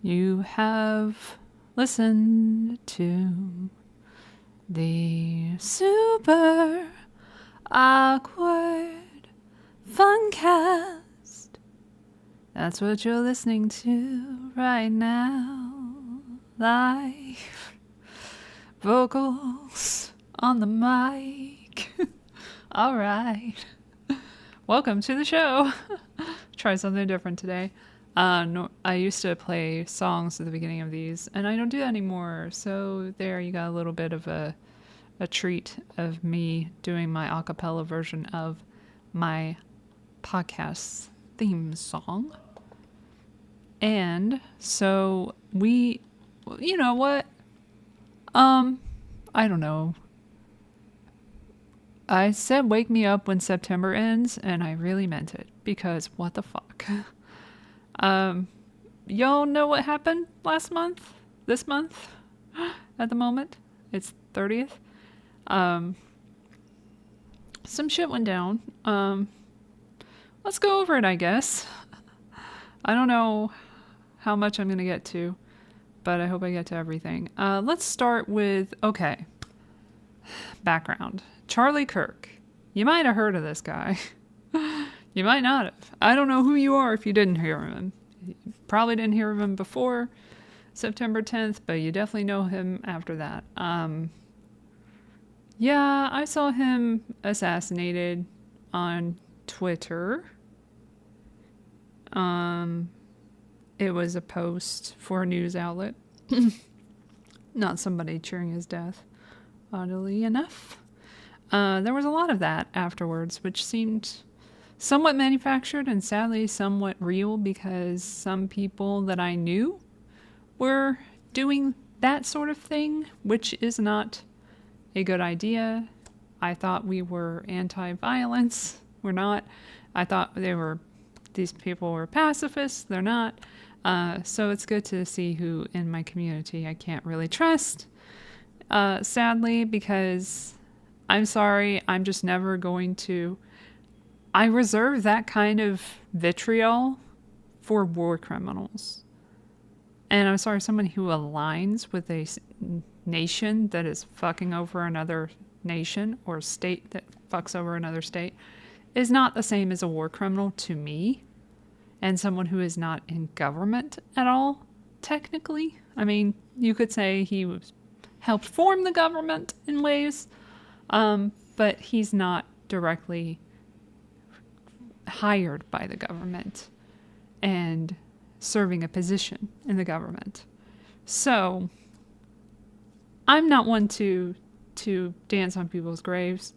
You have listened to the super awkward Funcast. That's what you're listening to right now. Live vocals on the mic. All right. Welcome to the show. Try something different today. I used to play songs at the beginning of these, and I don't do that anymore. So there you got a little bit of a treat of me doing my a cappella version of my podcast theme song. And so you know what? I don't know. I said wake me up when September ends, and I really meant it, because what the fuck? Y'all know what happened last month? This month? At the moment? It's 30th. Some shit went down. Let's go over it, I guess. I don't know how much I'm going to get to, but I hope I get to everything. Let's start with, okay, background. Charlie Kirk. You might have heard of this guy. You might not have. I don't know who you are if you didn't hear of him. You probably didn't hear of him before September 10th, but you definitely know him after that. Yeah, I saw him assassinated on Twitter. It was a post for a news outlet. Not somebody cheering his death, oddly enough. There was a lot of that afterwards, which seemed somewhat manufactured and sadly somewhat real, because some people that I knew were doing that sort of thing, which is not a good idea. I thought we were anti-violence. We're not. I thought these people were pacifists. They're not. So it's good to see who in my community I can't really trust, sadly, because I'm sorry, I'm just never going to. I reserve that kind of vitriol for war criminals. And I'm sorry, someone who aligns with a nation that is fucking over another nation, or state that fucks over another state, is not the same as a war criminal to me. And someone who is not in government at all, technically. I mean, you could say he helped form the government in ways, but he's not directly hired by the government and serving a position in the government. So I'm not one to dance on people's graves.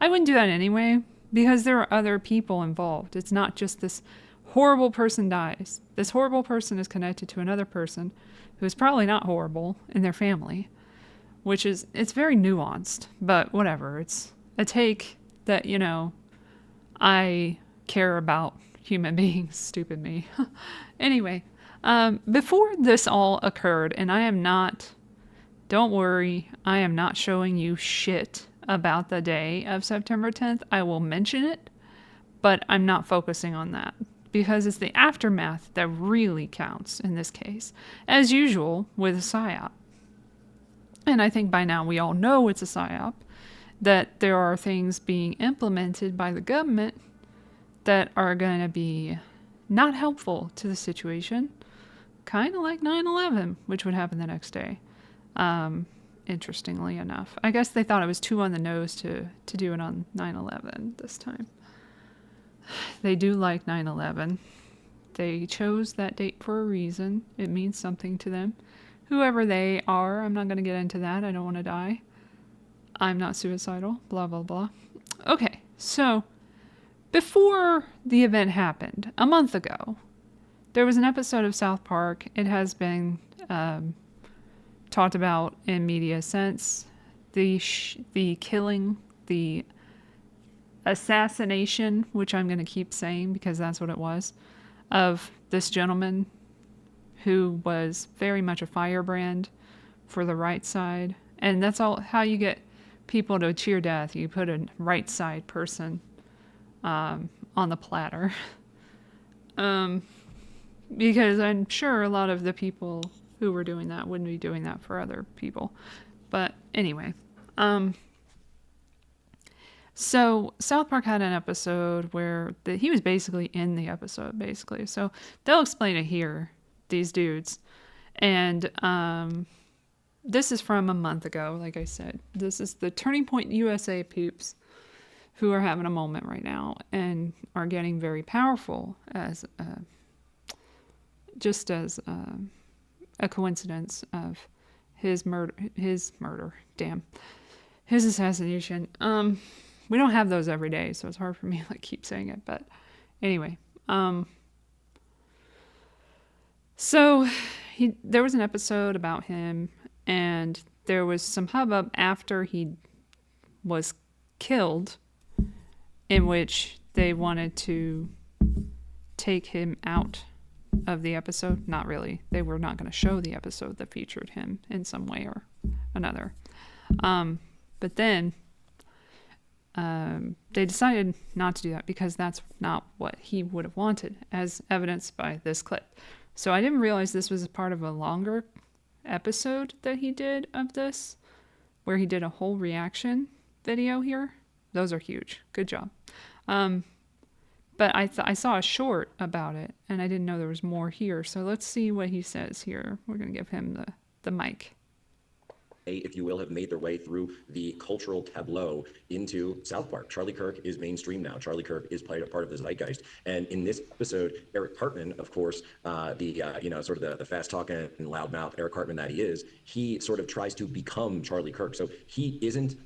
I wouldn't do that anyway, because there are other people involved. It's not just this horrible person dies. This horrible person is connected to another person who's probably not horrible in their family, which is, it's very nuanced, but whatever. It's a take that, I care about human beings. Stupid me. Anyway, before this all occurred, and don't worry, I am not showing you shit about the day of September 10th. I will mention it, but I'm not focusing on that, because it's the aftermath that really counts in this case, as usual with a PSYOP. And I think by now we all know it's a PSYOP, that there are things being implemented by the government that are going to be not helpful to the situation, kind of like 9/11, which would happen the next day. Interestingly enough, I guess they thought it was too on the nose to do it on 9/11 this time. They do like 9/11. They chose that date for a reason. It means something to them. Whoever they are, I'm not going to get into that. I don't want to die. I'm not suicidal. Blah, blah, blah. Okay, so before the event happened, a month ago, there was an episode of South Park. It has been talked about in media since. The killing, the assassination, which I'm going to keep saying because that's what it was, of this gentleman who was very much a firebrand for the right side. And that's all how you get people to cheer death. You put a right side person on the platter. because I'm sure a lot of the people who were doing that wouldn't be doing that for other people. But anyway, so South Park had an episode where he was basically in the episode, basically. So they'll explain it here, these dudes. And this is from a month ago, like I said. This is the Turning Point USA peeps who are having a moment right now and are getting very powerful as just as a coincidence of his assassination. We don't have those every day, so it's hard for me to like keep saying it. But anyway, so there was an episode about him, and there was some hubbub after he was killed, in which they wanted to take him out of the episode. Not really. They were not going to show the episode that featured him in some way or another. But then they decided not to do that because that's not what he would have wanted, as evidenced by this clip. So I didn't realize this was a part of a longer episode that he did of this, where he did a whole reaction video here. Those are huge. Good job. But I saw a short about it, and I didn't know there was more here. So let's see what he says here. We're going to give him the mic. If you will, have made their way through the cultural tableau into South Park. Charlie Kirk is mainstream now. Charlie Kirk is part of the zeitgeist. And in this episode, Eric Cartman, of course, the fast-talking and loudmouth Eric Cartman that he is, he sort of tries to become Charlie Kirk. So he isn't,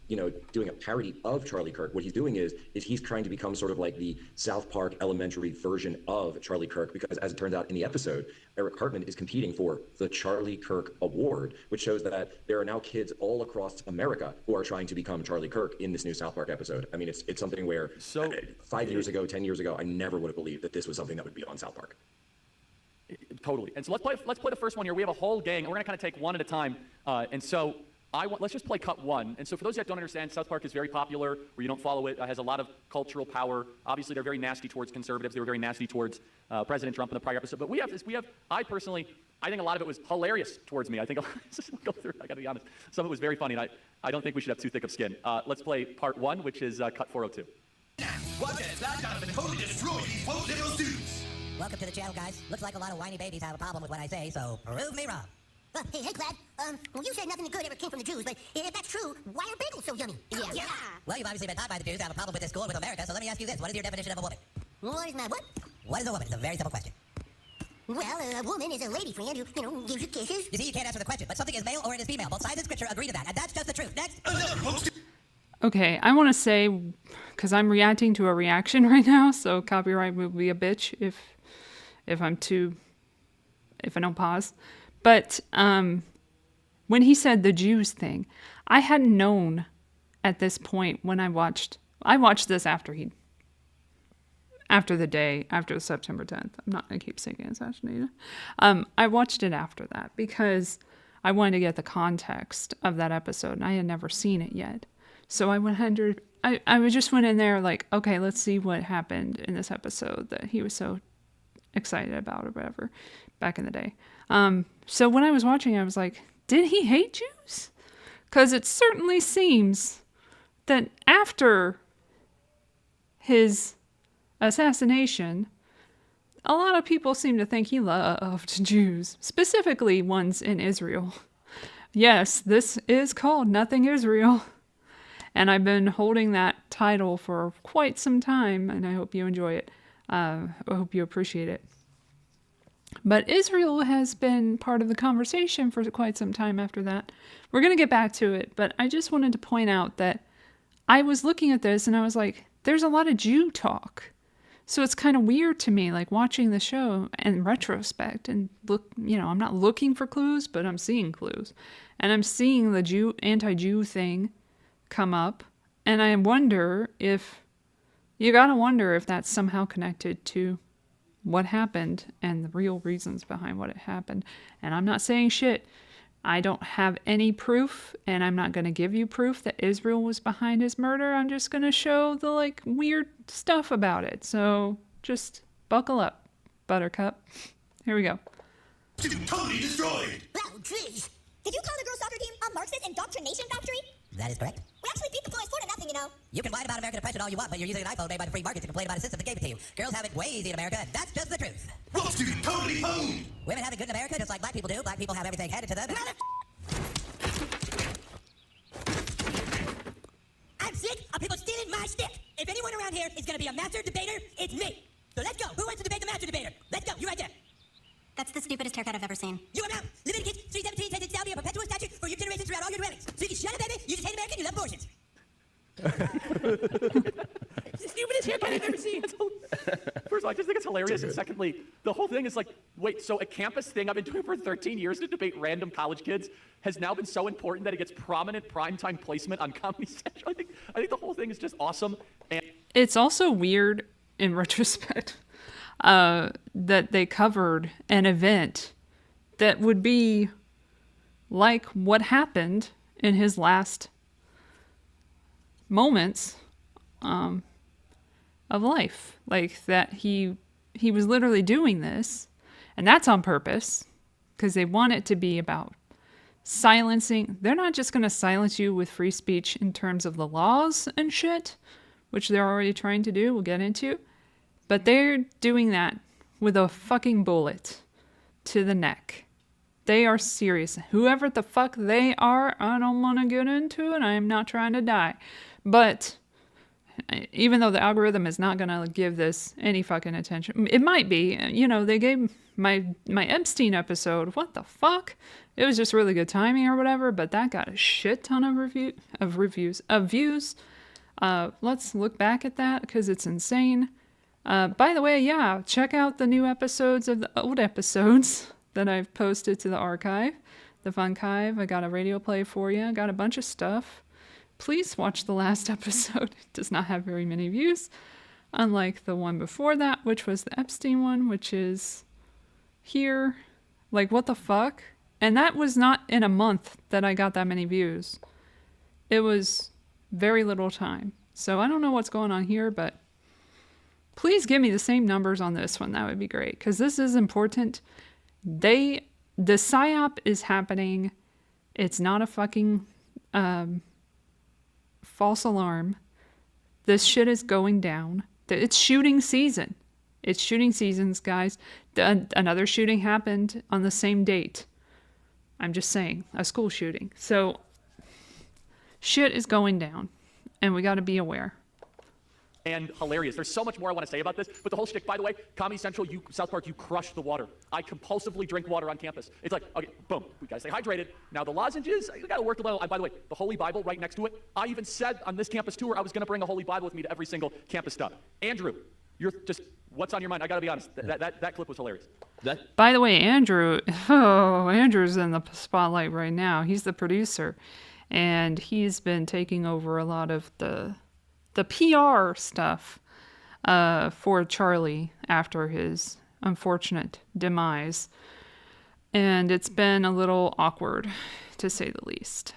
doing a parody of Charlie Kirk. What he's doing is he's trying to become sort of like the South Park elementary version of Charlie Kirk, because as it turns out in the episode, Eric Cartman is competing for the Charlie Kirk Award, which shows that there are now kids all across America who are trying to become Charlie Kirk in this new South Park episode. I mean, it's something where 5 years ago, 10 years ago, I never would have believed that this was something that would be on South Park. Totally. And so let's play the first one here. We have a whole gang, and we're going to kind of take one at a time. Let's just play cut one. And so for those that don't understand, South Park is very popular, where you don't follow it, has a lot of cultural power. Obviously, they're very nasty towards conservatives. They were very nasty towards President Trump in the prior episode. But I think a lot of it was hilarious towards me. I think, go through, I got to be honest. Some of it was very funny, and I don't think we should have too thick of skin. Let's play part one, which is cut 402. What has that kind of been totally destroyed these poor little students? Welcome to the channel, guys. Looks like a lot of whiny babies have a problem with what I say, so prove me wrong. Hey, Glad. You said nothing good ever came from the Jews, but if that's true, why are bagels so yummy? Yeah. Well, you've obviously been taught by the Jews to have a problem with this school and with America, so let me ask you this. What is your definition of a woman? What is my what? What is a woman? It's a very simple question. Well, a woman is a lady friend who, gives you kisses. You see, you can't answer the question, but something is male or it is female. Both sides in Scripture agree to that, and that's just the truth. Next. Okay, I want to say, because I'm reacting to a reaction right now, so copyright will be a bitch if I don't pause. But when he said the Jews thing, I hadn't known at this point when I watched this after the September 10th. I'm not going to keep saying assassinated. I watched it after that because I wanted to get the context of that episode, and I had never seen it yet. So I just went in there like, okay, let's see what happened in this episode that he was so excited about or whatever back in the day. So when I was watching, I was like, did he hate Jews? Because it certainly seems that after his assassination, a lot of people seem to think he loved Jews, specifically ones in Israel. Yes, this is called Nothing Israel. And I've been holding that title for quite some time, and I hope you enjoy it. I hope you appreciate it. But Israel has been part of the conversation for quite some time after that. We're going to get back to it, but I just wanted to point out that I was looking at this and I was like, there's a lot of Jew talk. So it's kind of weird to me, like watching the show in retrospect and I'm not looking for clues, but I'm seeing clues. And I'm seeing the anti-Jew thing come up. And I wonder if that's somehow connected to what happened and the real reasons behind what had happened. And I'm not saying shit. I don't have any proof, and I'm not going to give you proof that Israel was behind his murder. I'm just going to show the weird stuff about it. So just buckle up, Buttercup. Here we go. Totally destroyed. Oh, jeez. Did you call the girls' soccer team a Marxist indoctrination factory? That is correct. We actually beat the boys 4-0, you know. You can whine about American oppression all you want, but you're using an iPhone made by the free market to complain about a system that gave it to you. Girls have it way easy in America, and that's just the truth. Roasted and totally honed. Women have it good in America just like black people do. Black people have everything handed to them. I'm sick of people stealing my stick. If anyone around here is going to be a master debater, it's me. So let's go. Who wants to debate the master debater? Let's go. You right there. That's the stupidest haircut I've ever seen. You are now. Leviticus 3:17 says it shall be a perpetual statute for your generations throughout all your dwellings. So you can shut up, baby. You just hate America and you love abortions. It's the stupidest haircut I've ever seen. First of all, I just think it's hilarious. And secondly, the whole thing is like, wait, so a campus thing I've been doing for 13 years to debate random college kids has now been so important that it gets prominent primetime placement on Comedy Central. I think the whole thing is just awesome. And It's also weird in retrospect that they covered an event that would be like what happened in his last moments of life. Like that he was literally doing this, and that's on purpose because they want it to be about silencing. They're not just going to silence you with free speech in terms of the laws and shit, which they're already trying to do, we'll get into. But they're doing that with a fucking bullet to the neck. They are serious. Whoever the fuck they are, I don't want to get into it. I am not trying to die. But even though the algorithm is not going to give this any fucking attention, it might be. You know, they gave my Epstein episode, what the fuck? It was just really good timing or whatever, but that got a shit ton of views. Let's look back at that because it's insane. By the way, yeah, check out the new episodes of the old episodes that I've posted to the archive, the Funcast. I got a radio play for you. I got a bunch of stuff. Please watch the last episode. It does not have very many views, unlike the one before that, which was the Epstein one, which is here. Like, what the fuck? And that was not in a month that I got that many views. It was very little time. So I don't know what's going on here, but please give me the same numbers on this one. That would be great, because this is important. The PSYOP is happening. It's not a fucking false alarm. This shit is going down. It's shooting season. It's shooting seasons, guys. Another shooting happened on the same date. I'm just saying, a school shooting. So shit is going down, and we got to be aware. And hilarious. There's so much more I want to say about this, but the whole shtick, by the way, Comedy Central, South Park, you crushed the water. I compulsively drink water on campus. It's like, okay, boom, we gotta stay hydrated. Now the lozenges, you gotta work a little. By the way, the Holy Bible right next to it. I even said on this campus tour I was gonna bring a Holy Bible with me to every single campus stop. Andrew, you're just, what's on your mind? I gotta be honest. That clip was hilarious. By the way, Andrew's in the spotlight right now. He's the producer, and he's been taking over a lot of the PR stuff for Charlie after his unfortunate demise. And it's been a little awkward, to say the least.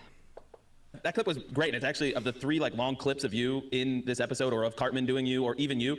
That clip was great, and it's actually, of the three long clips of you in this episode, or of Cartman doing you, or even you,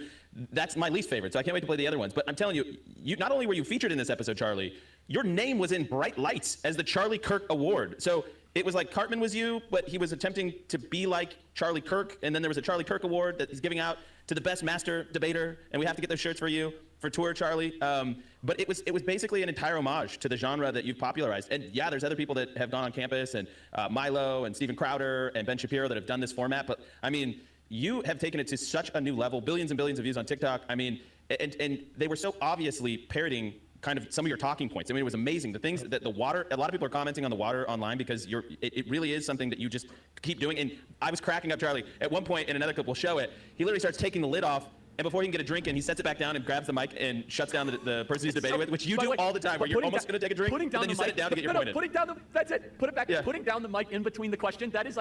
that's my least favorite, so I can't wait to play the other ones. But I'm telling you, not only were you featured in this episode, Charlie, your name was in bright lights as the Charlie Kirk Award. So it was like Cartman was you, but he was attempting to be like Charlie Kirk, and then there was a Charlie Kirk Award that he's giving out to the best master debater, and we have to get those shirts for you for tour, Charlie. But it was basically an entire homage to the genre that you've popularized. And yeah, there's other people that have gone on campus, and Milo and Steven Crowder and Ben Shapiro, that have done this format. But I mean, you have taken it to such a new level, billions and billions of views on TikTok. I mean, and they were so obviously parroting kind of some of your talking points. I mean, it was amazing. The things that the water, a lot of people are commenting on the water online because it really is something that you just keep doing. And I was cracking up, Charlie. At one point in another clip, we'll show it, he literally starts taking the lid off, and before he can get a drink in, he sets it back down and grabs the mic and shuts down the person he's debating with, which you do all the time, where you're almost going to take a drink, and then you set it down to get your point in. Putting down that's it. Put it back. Yeah. Putting down the mic in between the question, that is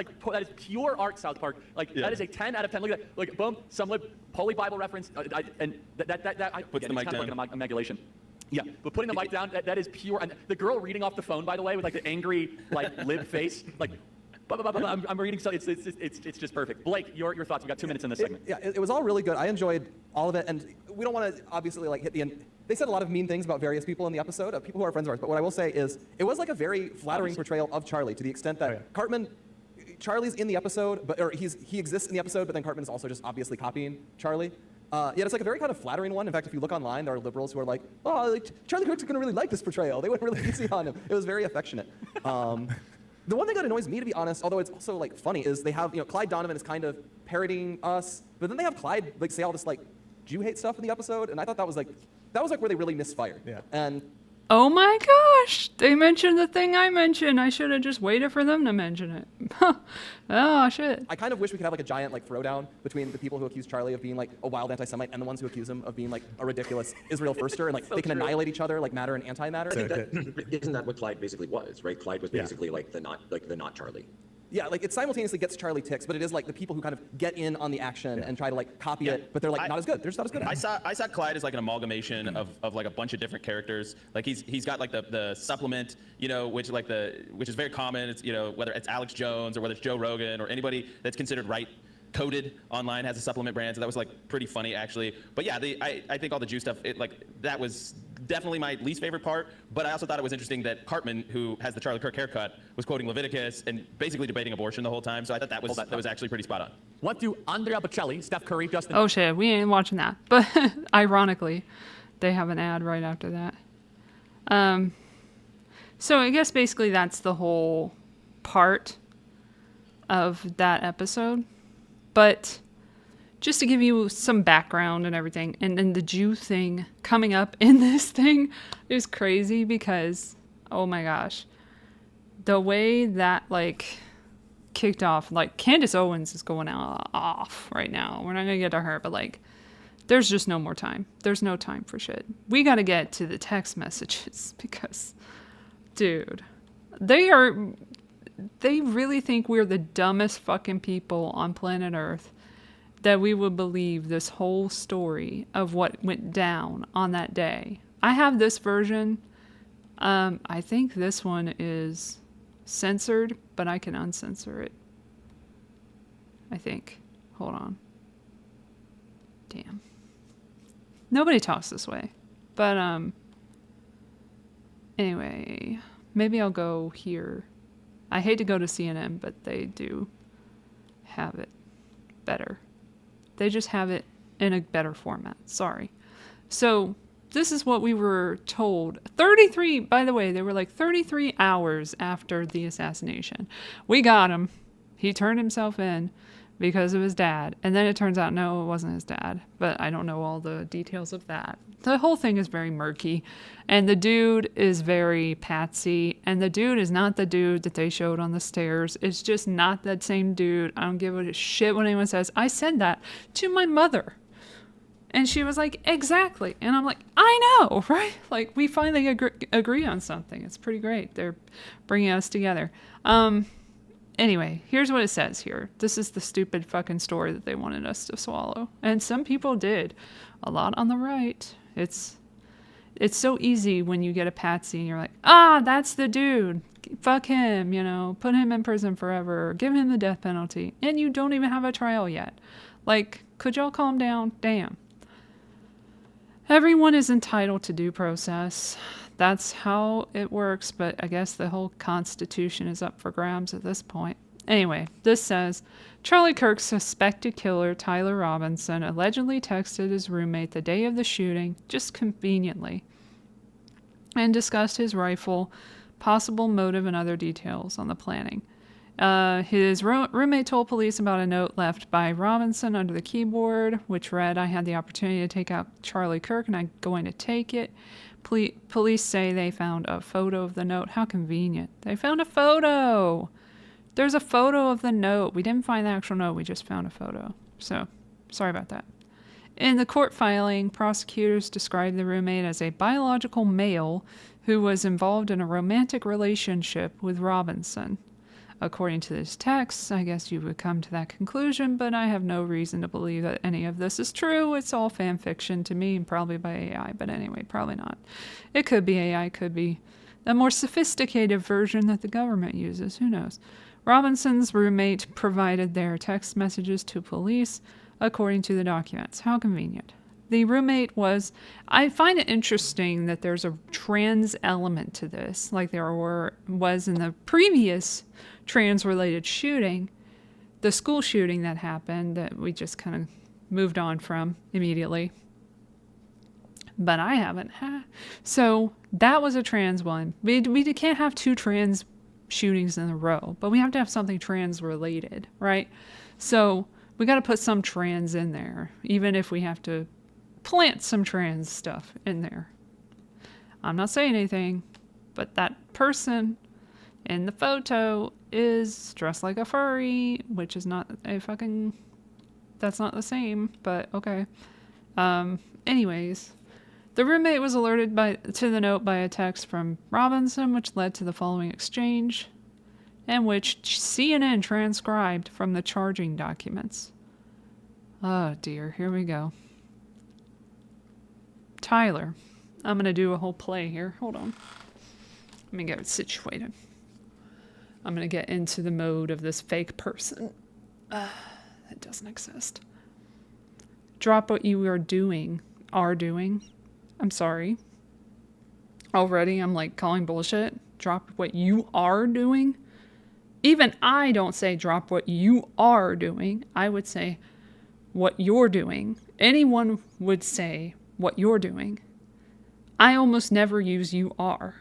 pure art, South Park. That is a 10 out of 10. Look at that. Like, boom, some Holy Bible reference, and that puts the mic down. Like a megulation. Yeah, but putting the mic down, that is pure. And the girl reading off the phone, by the way, with the angry, lib face, I'm reading, so it's just perfect. Blake, your thoughts. We got 2 minutes in this segment. It was all really good. I enjoyed all of it, and we don't want to obviously like hit the end. They said a lot of mean things about various people in the episode, people who are friends of ours. But what I will say is, it was like a very flattering portrayal of Charlie, to the extent that Cartman, Charlie's in the episode, or he exists in the episode, but then Cartman is also just obviously copying Charlie. It's like a very kind of flattering one. In fact, if you look online, there are liberals who are like, oh, like, Charlie Kirk's going to really like this portrayal. They went really easy on him. It was very affectionate. The one thing that annoys me, to be honest, although it's also like funny, is they have, Clyde Donovan is kind of parodying us, but then they have Clyde like say all this like Jew hate stuff in the episode, and I thought that was like where they really misfired. Yeah. And Oh my gosh, they mentioned the thing I mentioned. I should have just waited for them to mention it. Oh shit. I kind of wish we could have like a giant like throwdown between the people who accuse Charlie of being like a wild anti-Semite and the ones who accuse him of being like a ridiculous Israel firster, and like they can annihilate each other like matter and antimatter. Isn't that what Clyde basically was, right? Clyde was basically like the not Charlie. Yeah, like it simultaneously gets Charlie ticks, but it is like the people who kind of get in on the action and try to like copy it, but they're like not as good. They're just not as good. I saw Clyde as like an amalgamation of like a bunch of different characters. Like he's got like the supplement, which is very common. It's whether it's Alex Jones or whether it's Joe Rogan or anybody that's considered right coded online has a supplement brand, so that was like pretty funny actually. But yeah, I think all the Jew stuff, that was definitely my least favorite part. But I also thought it was interesting that Cartman, who has the Charlie Kirk haircut, was quoting Leviticus and basically debating abortion the whole time. So I thought that was actually pretty spot on. What do Andrea Bocelli, Steph Curry, Justin? Oh shit, we ain't watching that. But ironically, they have an ad right after that. So I guess basically that's the whole part of that episode. But just to give you some background and everything, and then the Jew thing coming up in this thing is crazy because, oh my gosh, the way that like kicked off, like Candace Owens is going off right now. We're not gonna get to her, but like, there's just no more time. There's no time for shit. We gotta get to the text messages because, dude, they really think we're the dumbest fucking people on planet Earth that we would believe this whole story of what went down on that day. I have this version. I think this one is censored, but I can uncensor it. I think. Hold on. Damn. Nobody talks this way. But, anyway, maybe I'll go here. I hate to go to CNN, but they do have it better. They just have it in a better format. Sorry. So this is what we were told. 33, by the way, they were like 33 hours after the assassination. We got him. He turned himself in because of his dad. And then it turns out, no, it wasn't his dad. But I don't know all the details of that. The whole thing is very murky. And the dude is very patsy. And the dude is not the dude that they showed on the stairs. It's just not that same dude. I don't give a shit when anyone says, I said that to my mother. And she was like, exactly. And I'm like, I know, right? Like, we finally agree on something. It's pretty great. They're bringing us together. Anyway, here's what it says here. This is the stupid fucking story that they wanted us to swallow. And some people did. A lot on the right. It's so easy when you get a patsy and you're like, that's the dude. Fuck him, put him in prison forever. Give him the death penalty. And you don't even have a trial yet. Like, could y'all calm down? Damn. Everyone is entitled to due process. That's how it works, but I guess the whole Constitution is up for grabs at this point. Anyway, this says, Charlie Kirk's suspected killer, Tyler Robinson, allegedly texted his roommate the day of the shooting, just conveniently, and discussed his rifle, possible motive, and other details on the planning. His roommate told police about a note left by Robinson under the keyboard, which read, I had the opportunity to take out Charlie Kirk and I'm going to take it. Police say they found a photo of the note. How convenient. They found a photo. There's a photo of the note. We didn't find the actual note. We just found a photo. So, sorry about that. In the court filing, prosecutors described the roommate as a biological male who was involved in a romantic relationship with Robinson. According to this text, I guess you would come to that conclusion, but I have no reason to believe that any of this is true. It's all fan fiction to me, and probably by AI, but anyway, probably not. It could be AI, could be a more sophisticated version that the government uses, who knows. Robinson's roommate provided their text messages to police, according to the documents. How convenient. The roommate was... I find it interesting that there's a trans element to this, like there was in the previous trans-related shooting, the school shooting that happened that we just kind of moved on from immediately. But I haven't. So that was a trans one. We can't have 2 trans shootings in a row, but we have to have something trans-related, right? So we got to put some trans in there, even if we have to plant some trans stuff in there. I'm not saying anything, but that person in the photo is dressed like a furry, which is not a fucking... That's not the same, but okay. Anyways, the roommate was alerted to the note by a text from Robinson, which led to the following exchange, and which CNN transcribed from the charging documents. Oh dear, here we go. Tyler. I'm going to do a whole play here. Hold on. Let me get situated. I'm going to get into the mode of this fake person. That doesn't exist. Drop what you are doing. I'm sorry. Already I'm like calling bullshit. Drop what you are doing. Even I don't say drop what you are doing. I would say what you're doing. Anyone would say what you're doing. I almost never use you are.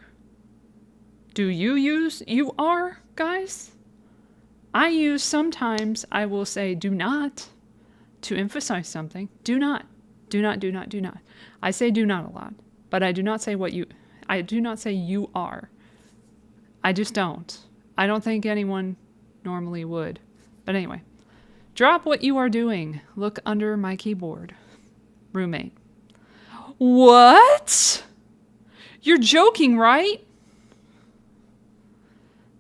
Do you use you are, guys? Sometimes I will say do not to emphasize something. Do not. Do not, do not, do not. I say do not a lot, but I do not say I do not say you are. I just don't. I don't think anyone normally would. But anyway, drop what you are doing. Look under my keyboard. Roommate. What? You're joking, right?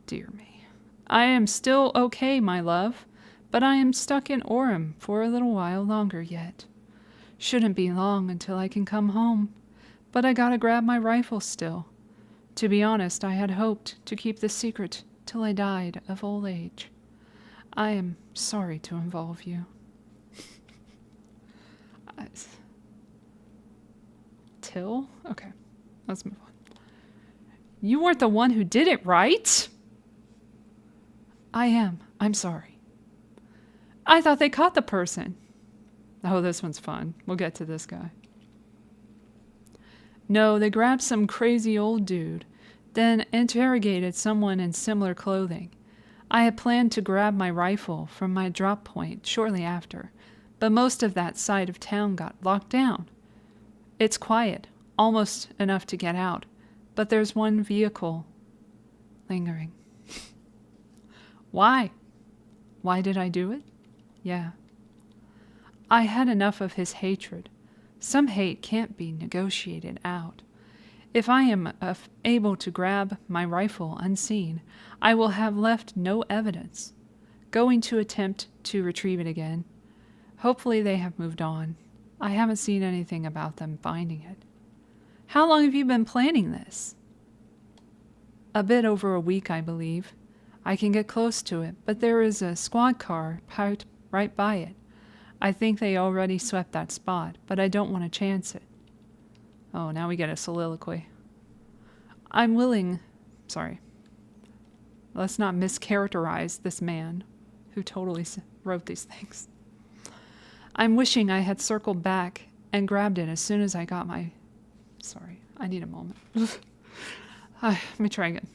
Dear me. I am still okay, my love, but I am stuck in Orem for a little while longer yet. Shouldn't be long until I can come home, but I gotta grab my rifle still. To be honest, I had hoped to keep this secret till I died of old age. I am sorry to involve you. Till? Okay, let's move on. You weren't the one who did it, right? I am. I'm sorry. I thought they caught the person. Oh, this one's fun. We'll get to this guy. No, they grabbed some crazy old dude, then interrogated someone in similar clothing. I had planned to grab my rifle from my drop point shortly after, but most of that side of town got locked down. It's quiet, almost enough to get out, but there's one vehicle lingering. Why? Why did I do it? Yeah. I had enough of his hatred. Some hate can't be negotiated out. If I am able to grab my rifle unseen, I will have left no evidence. Going to attempt to retrieve it again. Hopefully they have moved on. I haven't seen anything about them finding it. How long have you been planning this? A bit over a week, I believe. I can get close to it, but there is a squad car parked right by it. I think they already swept that spot, but I don't want to chance it. Oh, now we get a soliloquy. I'm willing... Sorry. Let's not mischaracterize this man who totally wrote these things. I'm wishing I had circled back and grabbed it as soon as I got my... Sorry, I need a moment. Let me try again.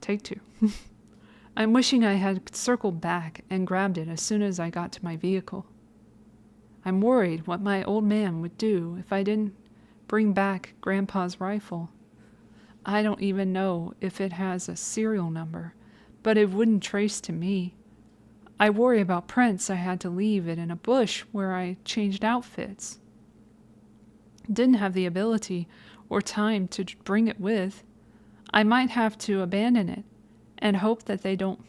Take 2. I'm wishing I had circled back and grabbed it as soon as I got to my vehicle. I'm worried what my old man would do if I didn't bring back Grandpa's rifle. I don't even know if it has a serial number, but it wouldn't trace to me. I worry about Prince. I had to leave it in a bush where I changed outfits. Didn't have the ability or time to bring it with. I might have to abandon it and hope they don't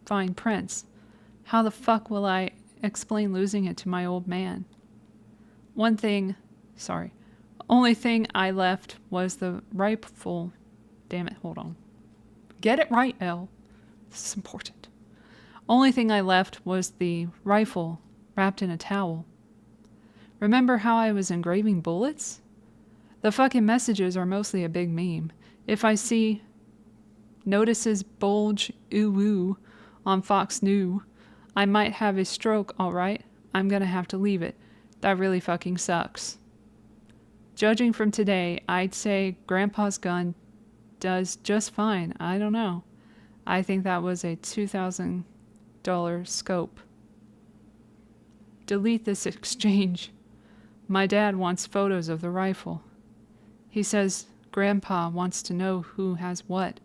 find Prince. How the fuck will I explain losing it to my old man? Only thing I left was the rifle. Damn it, hold on. Get it right, Elle. This is important. Only thing I left was the rifle wrapped in a towel. Remember how I was engraving bullets? The fucking messages are mostly a big meme. If I see notices bulge ooh on Fox News, I might have a stroke, alright? I'm gonna have to leave it. That really fucking sucks. Judging from today, I'd say Grandpa's gun does just fine. I don't know. I think that was a $2,000 scope. Delete this exchange. My dad wants photos of the rifle. He says Grandpa wants to know who has what.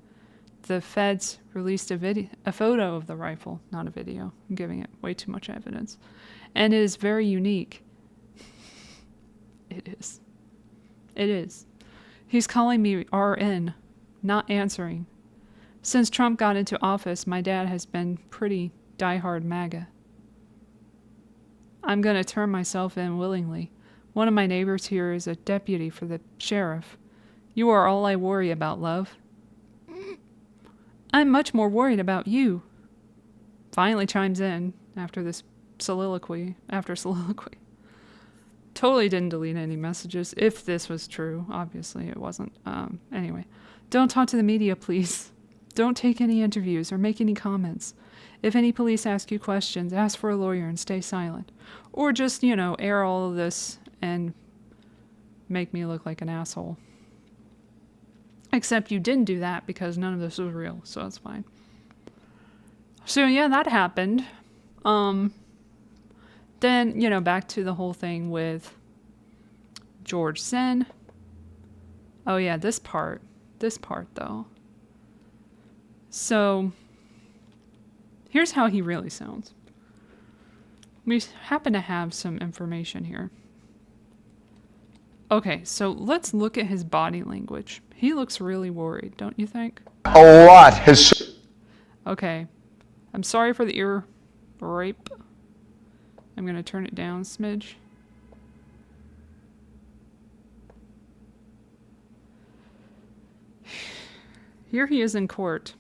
The feds released a photo of the rifle, not a video. I'm giving it way too much evidence. And it is very unique. It is. It is. He's calling me RN, not answering. Since Trump got into office, my dad has been pretty diehard MAGA. I'm going to turn myself in willingly. One of my neighbors here is a deputy for the sheriff. You are all I worry about, love. I'm much more worried about you. Finally chimes in after soliloquy. Totally didn't delete any messages, if this was true. Obviously it wasn't. Anyway, don't talk to the media, please. Don't take any interviews or make any comments. If any police ask you questions, ask for a lawyer and stay silent. Or just, air all of this and make me look like an asshole. Except you didn't do that because none of this was real, so that's fine. So yeah, that happened. Then, back to the whole thing with George Zinn. Oh yeah, this part though. So, here's how he really sounds. We happen to have some information here. Okay, so let's look at his body language. He looks really worried, don't you think? A lot has... Okay, I'm sorry for the ear rape. I'm going to turn it down a smidge. Here he is in court.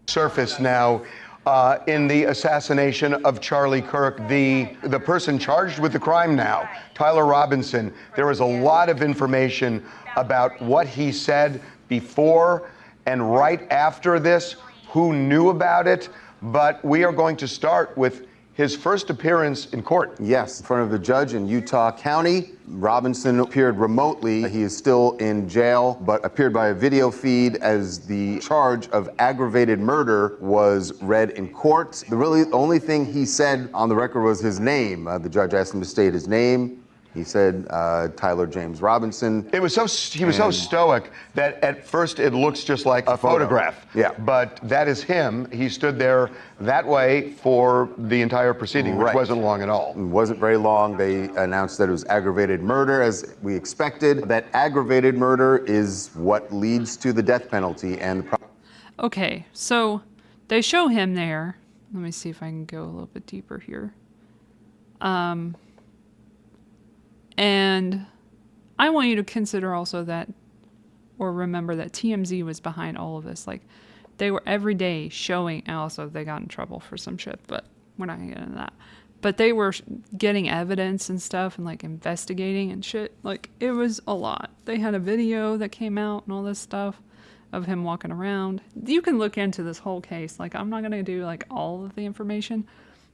Surface now in the assassination of Charlie Kirk, the person charged with the crime now, Tyler Robinson. There is a lot of information about what he said before and right after this, who knew about it, but we are going to start with his first appearance in court. Yes, in front of the judge in Utah County. Robinson appeared remotely. He is still in jail, but appeared by a video feed as the charge of aggravated murder was read in court. The only thing he said on the record was his name. The judge asked him to state his name. He said Tyler James Robinson. He was so stoic that at first it looks just like a photograph. Yeah. But that is him. He stood there that way for the entire proceeding, which wasn't long at all. It wasn't very long. They announced that it was aggravated murder, as we expected. That aggravated murder is what leads to the death penalty. And okay, so they show him there. Let me see if I can go a little bit deeper here. And I want you to consider also that, or remember that TMZ was behind all of this. Like, they were every day showing, also they got in trouble for some shit, but we're not gonna get into that. But they were getting evidence and stuff and like investigating and shit. Like, it was a lot. They had a video that came out and all this stuff of him walking around. You can look into this whole case. Like, I'm not gonna do like all of the information,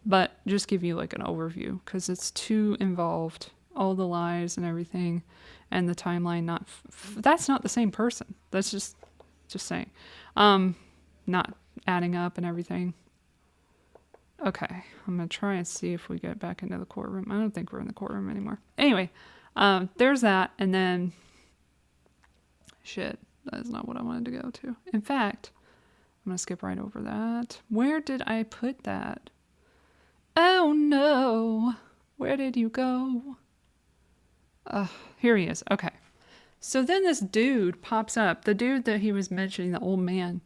but just give you like an overview because it's too involved. All the lies and everything and the timeline, that's not the same person. That's just saying, not adding up and everything. Okay. I'm going to try and see if we get back into the courtroom. I don't think we're in the courtroom anymore. Anyway, there's that. And then shit, that is not what I wanted to go to. In fact, I'm going to skip right over that. Where did I put that? Oh no. Where did you go? Here he is. Okay. So then this dude pops up. The dude that he was mentioning, the old man,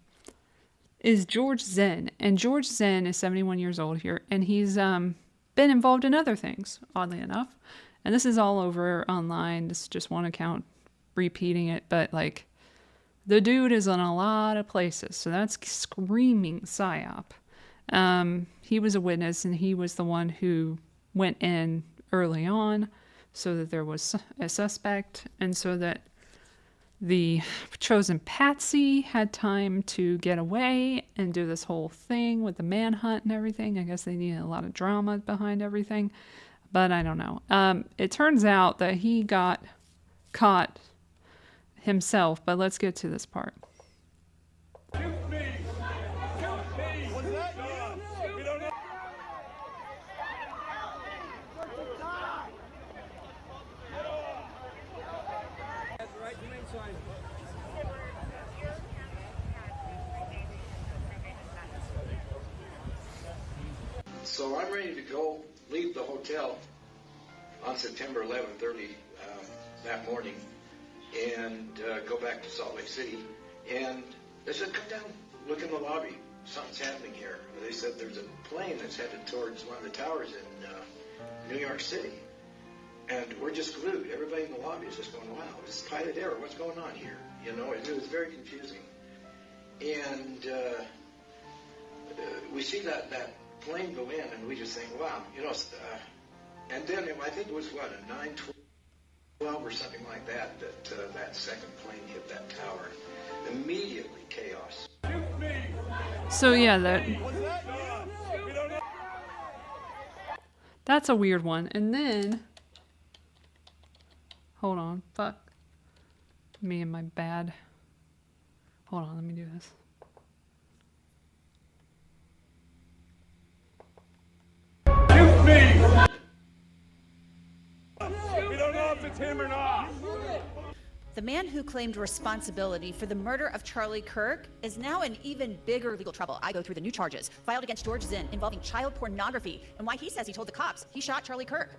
is George Zinn. And George Zinn is 71 years old here. And he's been involved in other things, oddly enough. And this is all over online. This is just one account repeating it. But like, The dude is in a lot of places, so that's screaming psyop. He was a witness, and he was the one who went in early on so that there was a suspect, and so that the chosen patsy had time to get away and do this whole thing with the manhunt and everything. I guess they needed a lot of drama behind everything, but I don't know. It turns out that he got caught himself, but let's get to this part. So I'm ready to go leave the hotel on September 11th, early that morning, and go back to Salt Lake City. And they said, come down, look in the lobby. Something's happening here. They said there's a plane that's headed towards one of the towers in New York City. And we're just glued. Everybody in the lobby is just going, wow, this is pilot error. What's going on here? You know, it was very confusing. And we see that plane go in, and we just think, wow, you know, and then I think it was, what, a 9/12 or something like that, that second plane hit that tower. Immediately chaos. So yeah, that's a weird one. And then, hold on, fuck. Me and my bad. Hold on, let me do this. We don't know if it's him or not. The man who claimed responsibility for the murder of Charlie Kirk is now in even bigger legal trouble. I go through the new charges filed against George Zinn involving child pornography and why he says he told the cops he shot Charlie Kirk.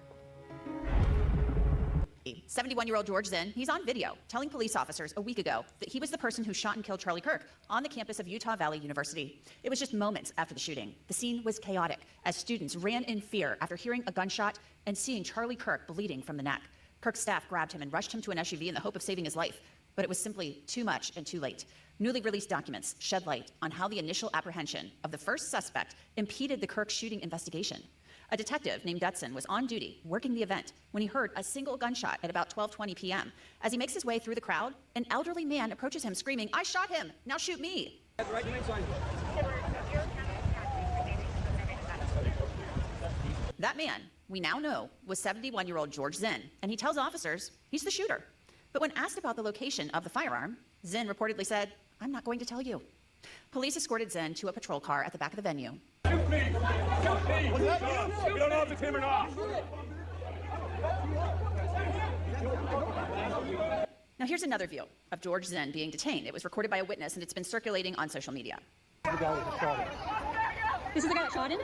71-year-old George Zinn, he's on video telling police officers a week ago that he was the person who shot and killed Charlie Kirk on the campus of Utah Valley University. It was just moments after the shooting. The scene was chaotic as students ran in fear after hearing a gunshot and seeing Charlie Kirk bleeding from the neck. Kirk's staff grabbed him and rushed him to an SUV in the hope of saving his life, but it was simply too much and too late. Newly released documents shed light on how the initial apprehension of the first suspect impeded the Kirk shooting investigation. A detective named Dutson was on duty working the event when he heard a single gunshot at about 12:20 p.m. As he makes his way through the crowd, an elderly man approaches him screaming, "I shot him, now shoot me." That man, we now know, was 71-year-old George Zinn, and he tells officers he's the shooter. But when asked about the location of the firearm, Zinn reportedly said, "I'm not going to tell you." Police escorted Zinn to a patrol car at the back of the venue. Shoot me! Shoot me! We don't know if it's him or not. Now here's another view of George Zinn being detained. It was recorded by a witness, and it's been circulating on social media. This is the guy that shot him?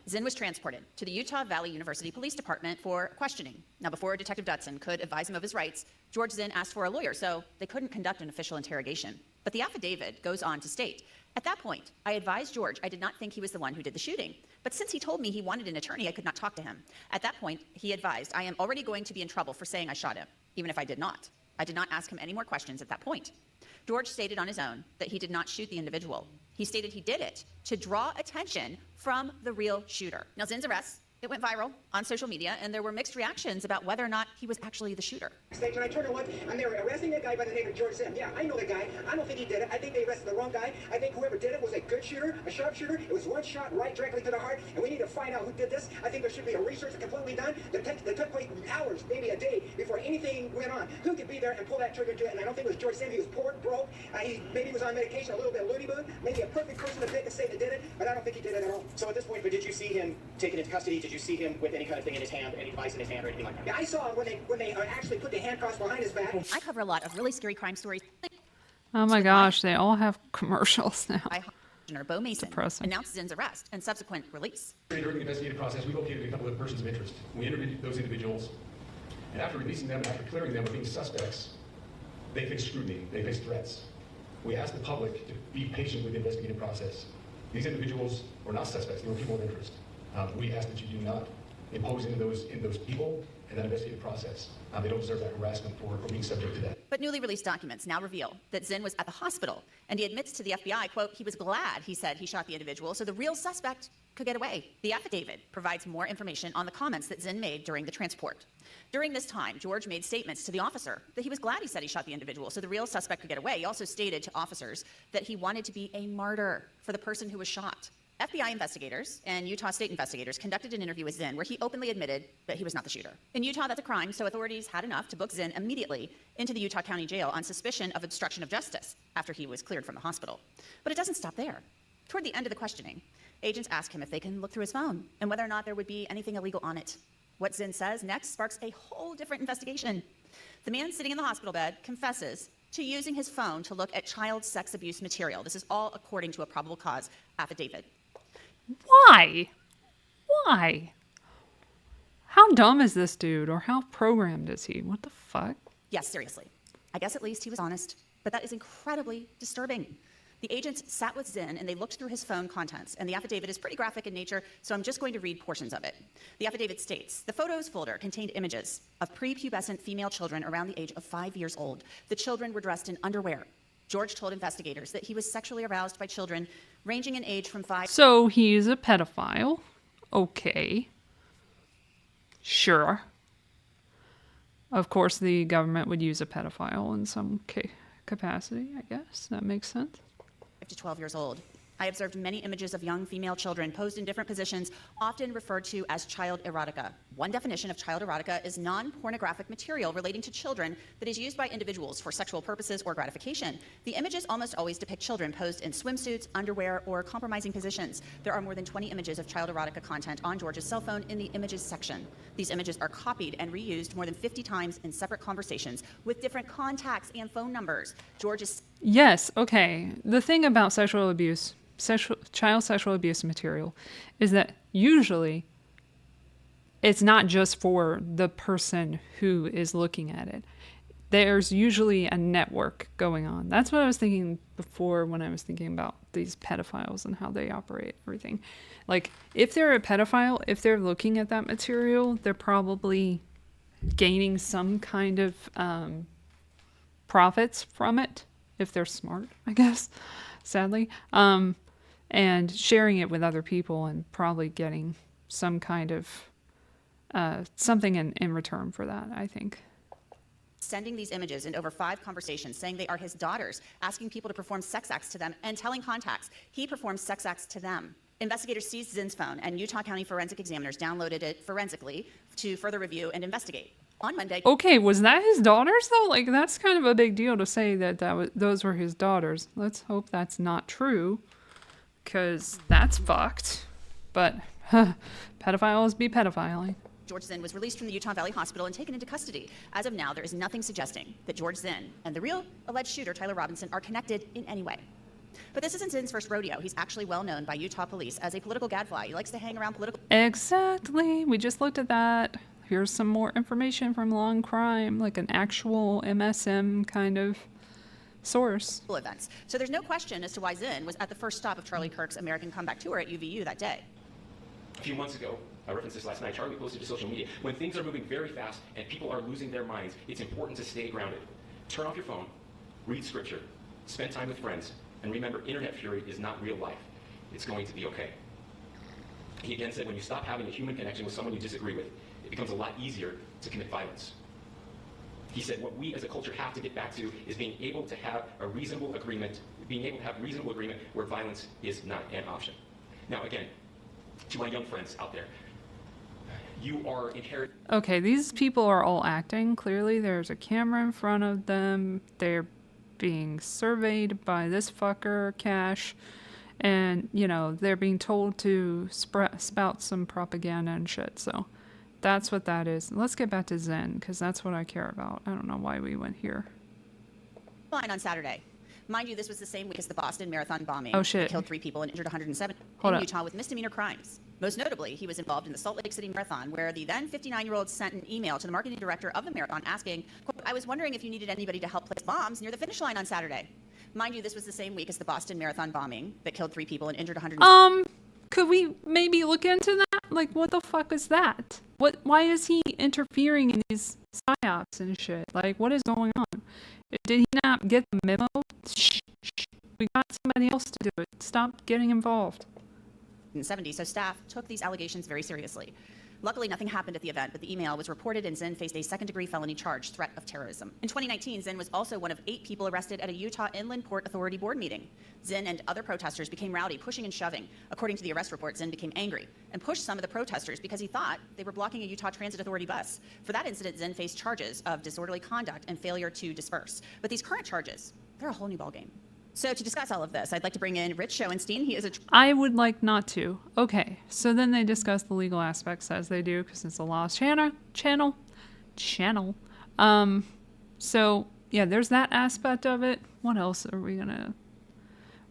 Zinn was transported to the Utah Valley University Police Department for questioning. Now, before Detective Dutson could advise him of his rights, George Zinn asked for a lawyer, so they couldn't conduct an official interrogation. But the affidavit goes on to state, "At that point, I advised George I did not think he was the one who did the shooting. But since he told me he wanted an attorney, I could not talk to him. At that point, he advised, I am already going to be in trouble for saying I shot him, even if I did not. I did not ask him any more questions at that point." George stated on his own that he did not shoot the individual. He stated he did it to draw attention from the real shooter. Now, Zinn's arrest, it went viral on social media, and there were mixed reactions about whether or not he was actually the shooter. When I turned and looked, and they were arresting a guy by the name of George Zinn. Yeah, I know the guy. I don't think he did it. I think they arrested the wrong guy. I think whoever did it was a good shooter, a sharpshooter. It was one shot right directly to the heart, and we need to find out who did this. I think there should be a research completely done that took place hours, maybe a day, before anything went on. Who could be there and pull that trigger to it? And I don't think it was George Zinn. He was poor, broke. He maybe was on medication, a little bit loony-boon. Maybe a perfect person to pick to say that did it, but I don't think he did it at all. So at this point, but did you see him taken into custody? Did you see him with any kind of thing in his hand, any device in his hand or anything like that? Yeah, I saw when they actually put the handcuffs behind his back. I cover a lot of really scary crime stories. Oh my gosh, they all have commercials now. Bo Mason Depressing. announced Zinn's arrest and subsequent release. During the investigative process, we located a couple of persons of interest. We interviewed those individuals. And after releasing them and after clearing them of being suspects, they face scrutiny, they face threats. We ask the public to be patient with the investigative process. These individuals were not suspects, they were people of interest. We ask that you do not impose into those people and that investigative process. They don't deserve that harassment for being subject to that. But newly released documents now reveal that Zinn was at the hospital, and he admits to the FBI, quote, he was glad, he said, he shot the individual so the real suspect could get away. The affidavit provides more information on the comments that Zinn made during the transport. During this time, George made statements to the officer that he was glad he said he shot the individual so the real suspect could get away. He also stated to officers that he wanted to be a martyr for the person who was shot. FBI investigators and Utah state investigators conducted an interview with Zinn where he openly admitted that he was not the shooter. In Utah, that's a crime, so authorities had enough to book Zinn immediately into the Utah County Jail on suspicion of obstruction of justice after he was cleared from the hospital. But it doesn't stop there. Toward the end of the questioning, agents ask him if they can look through his phone and whether or not there would be anything illegal on it. What Zinn says next sparks a whole different investigation. The man sitting in the hospital bed confesses to using his phone to look at child sex abuse material. This is all according to a probable cause affidavit. Why? Why? How dumb is this dude, or how programmed is he? What the fuck? Yes, seriously. I guess at least he was honest, but that is incredibly disturbing. The agents sat with Zinn and they looked through his phone contents, and the affidavit is pretty graphic in nature, so I'm just going to read portions of it. The affidavit states, the photos folder contained images of prepubescent female children around the age of 5 years old. The children were dressed in underwear. George told investigators that he was sexually aroused by children ranging in age from 5... So he's a pedophile. Okay. Sure. Of course, the government would use a pedophile in some capacity, I guess. That makes sense. To 12 years old. I observed many images of young female children posed in different positions, often referred to as child erotica. One definition of child erotica is non-pornographic material relating to children that is used by individuals for sexual purposes or gratification. The images almost always depict children posed in swimsuits, underwear, or compromising positions. There are more than 20 images of child erotica content on George's cell phone in the images section. These images are copied and reused more than 50 times in separate conversations with different contacts and phone numbers. George is... Yes, okay. The thing about sexual abuse, child sexual abuse material, is that usually it's not just for the person who is looking at it. There's usually a network going on. That's what I was thinking before when I was thinking about these pedophiles and how they operate, everything. Like, if they're a pedophile, if they're looking at that material, they're probably gaining some kind of profits from it, if they're smart, I guess, sadly. And sharing it with other people and probably getting some kind of something in return for that, I think. Sending these images in over 5 conversations, saying they are his daughters, asking people to perform sex acts to them, and telling contacts he performs sex acts to them. Investigators seized Zinn's phone, and Utah County forensic examiners downloaded it forensically to further review and investigate. On Monday... Okay, was that his daughters, though? Like, that's kind of a big deal to say that those were his daughters. Let's hope that's not true, because that's fucked. But pedophiles be pedophiling. George Zinn was released from the Utah Valley Hospital and taken into custody. As of now, there is nothing suggesting that George Zinn and the real alleged shooter, Tyler Robinson, are connected in any way. But this isn't Zinn's first rodeo. He's actually well known by Utah police as a political gadfly. He likes to hang around political... Exactly. We just looked at that. Here's some more information from Long Crime, like an actual MSM kind of source. Events. So there's no question as to why Zinn was at the first stop of Charlie Kirk's American Comeback Tour at UVU that day. A few months ago, I referenced this last night, Charlie posted to social media, when things are moving very fast and people are losing their minds, it's important to stay grounded. Turn off your phone, read scripture, spend time with friends, and remember, internet fury is not real life. It's going to be okay. He again said, when you stop having a human connection with someone you disagree with, it becomes a lot easier to commit violence. He said, what we as a culture have to get back to is being able to have a reasonable agreement, where violence is not an option. Now again, to my young friends out there, you are inheriting... Okay, these people are all acting. Clearly there's a camera in front of them. They're being surveyed by this fucker, Cash. And, you know, they're being told to spout some propaganda and shit. So that's what that is. Let's get back to Zinn, because that's what I care about. I don't know why we went here. Fine on Saturday. Mind you, this was the same week as the Boston Marathon bombing. Oh, shit. That killed 3 people and injured 107 Hold in up. Utah with misdemeanor crimes. Most notably, he was involved in the Salt Lake City Marathon, where the then 59-year-old sent an email to the marketing director of the marathon asking, quote, "I was wondering if you needed anybody to help place bombs near the finish line on Saturday." Mind you, this was the same week as the Boston Marathon bombing that killed 3 people and injured 100. Could we maybe look into that? Like, what the fuck is that? Why is he interfering in these psyops and shit? Like, what is going on? Did he not get the memo? Shh. We got somebody else to do it. Stop getting involved. In the 70s, so staff took these allegations very seriously. Luckily, nothing happened at the event, but the email was reported and Zinn faced a second-degree felony charge, threat of terrorism. In 2019, Zinn was also one of 8 people arrested at a Utah Inland Port Authority board meeting. Zinn and other protesters became rowdy, pushing and shoving. According to the arrest report, Zinn became angry and pushed some of the protesters because he thought they were blocking a Utah Transit Authority bus. For that incident, Zinn faced charges of disorderly conduct and failure to disperse. But these current charges, they're a whole new ballgame. So to discuss all of this, I'd like to bring in Rich Schoenstein. He is a... I would like not to. Okay, so then they discuss the legal aspects as they do, because it's a lost channel. So, yeah, there's that aspect of it. What else are we gonna...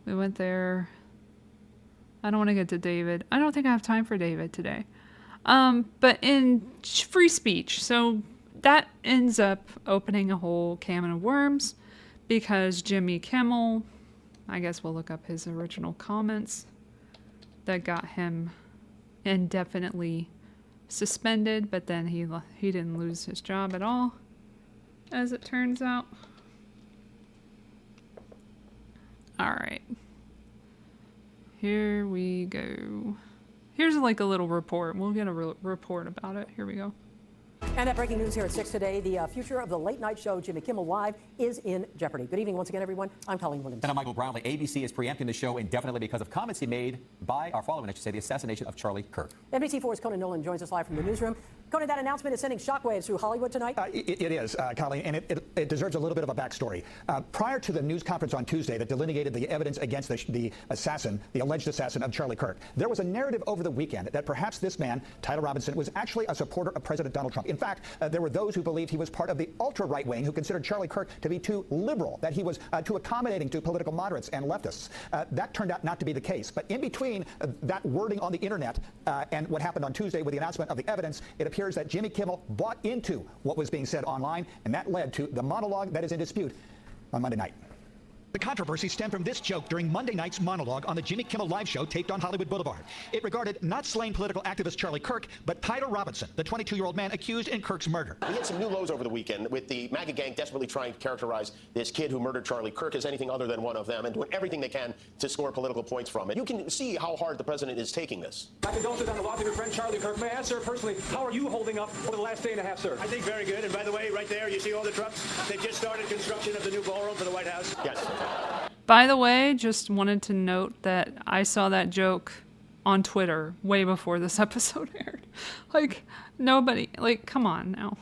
We went there. I don't want to get to David. I don't think I have time for David today. But in free speech, so that ends up opening a whole can of worms, because Jimmy Kimmel... I guess we'll look up his original comments that got him indefinitely suspended, but then he didn't lose his job at all, as it turns out. All right. Here we go. Here's like a little report. We'll get a report about it. Here we go. And that breaking news here at 6 today, the future of the late night show Jimmy Kimmel Live is in jeopardy. Good evening once again, everyone. I'm Colleen Williams. And I'm Michael Brownlee. ABC is preempting the show indefinitely because of comments he made following the assassination of Charlie Kirk. NBC4's Conan Nolan joins us live from the newsroom. Conan, that announcement is sending shockwaves through Hollywood tonight? It is, Colleen, and it deserves a little bit of a backstory. Prior to the news conference on Tuesday that delineated the evidence against the alleged assassin of Charlie Kirk, there was a narrative over the weekend that perhaps this man, Tyler Robinson, was actually a supporter of President Donald Trump. In fact, there were those who believed he was part of the ultra-right wing who considered Charlie Kirk to be too liberal, that he was too accommodating to political moderates and leftists. That turned out not to be the case. But in between that wording on the internet and what happened on Tuesday with the announcement of the evidence, it appears that Jimmy Kimmel bought into what was being said online, and that led to the monologue that is in dispute on Monday night. The controversy stemmed from this joke during Monday night's monologue on the Jimmy Kimmel Live show taped on Hollywood Boulevard. It regarded not slain political activist Charlie Kirk, but Tyler Robinson, the 22-year-old man accused in Kirk's murder. We had some new lows over the weekend with the MAGA gang desperately trying to characterize this kid who murdered Charlie Kirk as anything other than one of them and doing everything they can to score political points from it. You can see how hard the president is taking this. My condolences on the loss of your friend Charlie Kirk. May I ask, sir, personally, how are you holding up over the last day and a half, sir? I think very good. And by the way, right there, you see all the trucks? They've just started construction of the new ballroom for the White House. Yes. By the way, just wanted to note that I saw that joke on Twitter way before this episode aired. Like, nobody, like, come on now.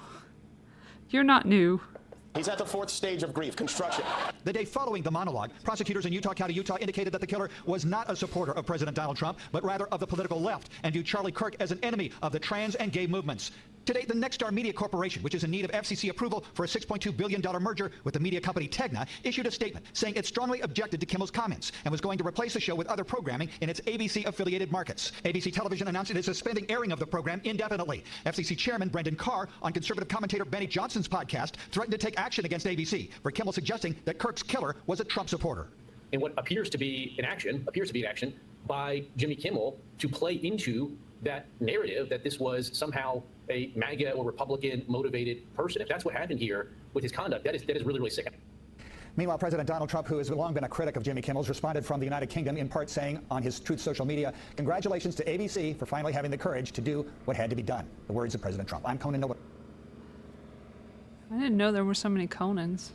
You're not new. He's at the 4th stage of grief, construction. The day following the monologue, prosecutors in Utah County, Utah indicated that the killer was not a supporter of President Donald Trump, but rather of the political left, and viewed Charlie Kirk as an enemy of the trans and gay movements. Today, the Nexstar Media Corporation, which is in need of FCC approval for a $6.2 billion merger with the media company Tegna, issued a statement saying it strongly objected to Kimmel's comments and was going to replace the show with other programming in its ABC-affiliated markets. ABC Television announced it is suspending airing of the program indefinitely. FCC Chairman Brendan Carr, on conservative commentator Benny Johnson's podcast, threatened to take action against ABC for Kimmel suggesting that Kirk's killer was a Trump supporter. And what appears to be an action by Jimmy Kimmel to play into that narrative that this was somehow a MAGA or Republican motivated person. If that's what happened here with his conduct, that is really, really sickening. Meanwhile, President Donald Trump, who has long been a critic of Jimmy Kimmel's, responded from the United Kingdom, in part saying on his Truth social media, "Congratulations to ABC for finally having the courage to do what had to be done." The words of President Trump. I'm Conan Nolan. I didn't know there were so many Conans.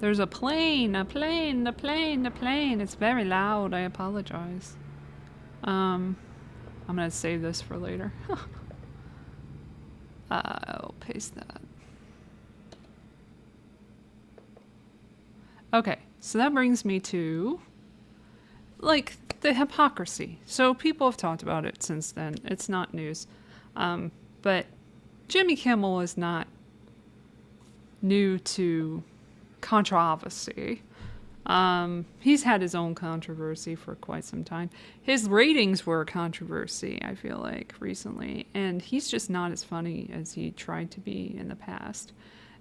There's a plane. It's very loud. I apologize. I'm gonna save this for later. I'll paste that. Okay, so that brings me to, like, the hypocrisy. So people have talked about it since then. It's not news. But Jimmy Kimmel is not new to controversy. He's had his own controversy for quite some time. His ratings were a controversy, I feel like, recently. And he's just not as funny as he tried to be in the past.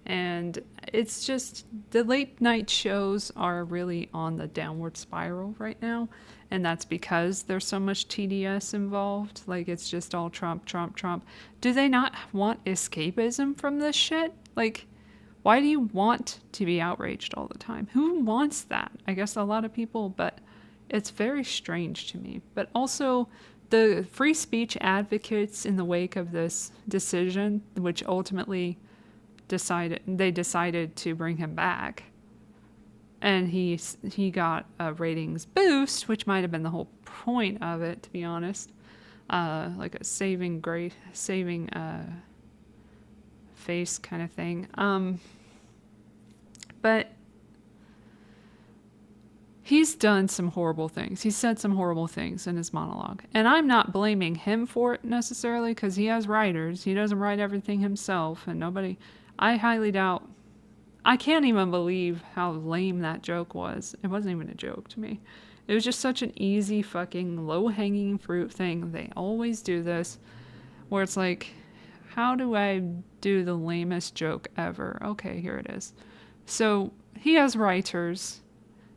And it's just, the late night shows are really on the downward spiral right now. And that's because there's so much TDS involved. Like, it's just all Trump, Trump, Trump. Do they not want escapism from this shit? Like, why do you want to be outraged all the time? Who wants that? I guess a lot of people, but it's very strange to me. But also, the free speech advocates in the wake of this decision, which ultimately decided to bring him back, and he got a ratings boost, which might have been the whole point of it, to be honest. Like a saving face kind of thing. But he's done some horrible things. He said some horrible things in his monologue. And I'm not blaming him for it necessarily, because he has writers. He doesn't write everything himself, and nobody... I highly doubt... I can't even believe how lame that joke was. It wasn't even a joke to me. It was just such an easy fucking low-hanging fruit thing. They always do this, where it's like, how do I do the lamest joke ever? Okay, here it is. So he has writers,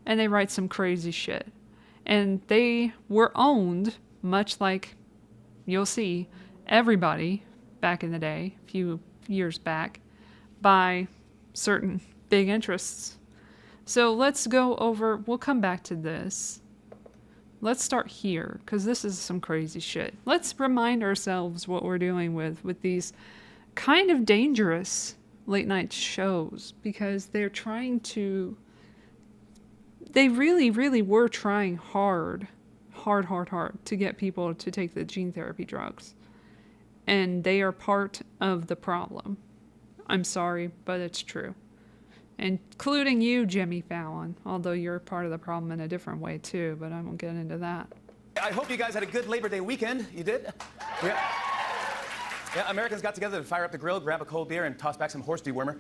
and they write some crazy shit. And they were owned, much like you'll see everybody back in the day, a few years back, by certain big interests. So let's go over, we'll come back to this. Let's start here, because this is some crazy shit. Let's remind ourselves what we're dealing with these kind of dangerous late night shows, because they're trying to, they really, really were trying hard to get people to take the gene therapy drugs. And they are part of the problem. I'm sorry, but it's true. Including you, Jimmy Fallon, although you're part of the problem in a different way too, but I won't get into that. I hope you guys had a good Labor Day weekend. You did? Yeah, Americans got together to fire up the grill, grab a cold beer, and toss back some horse dewormer.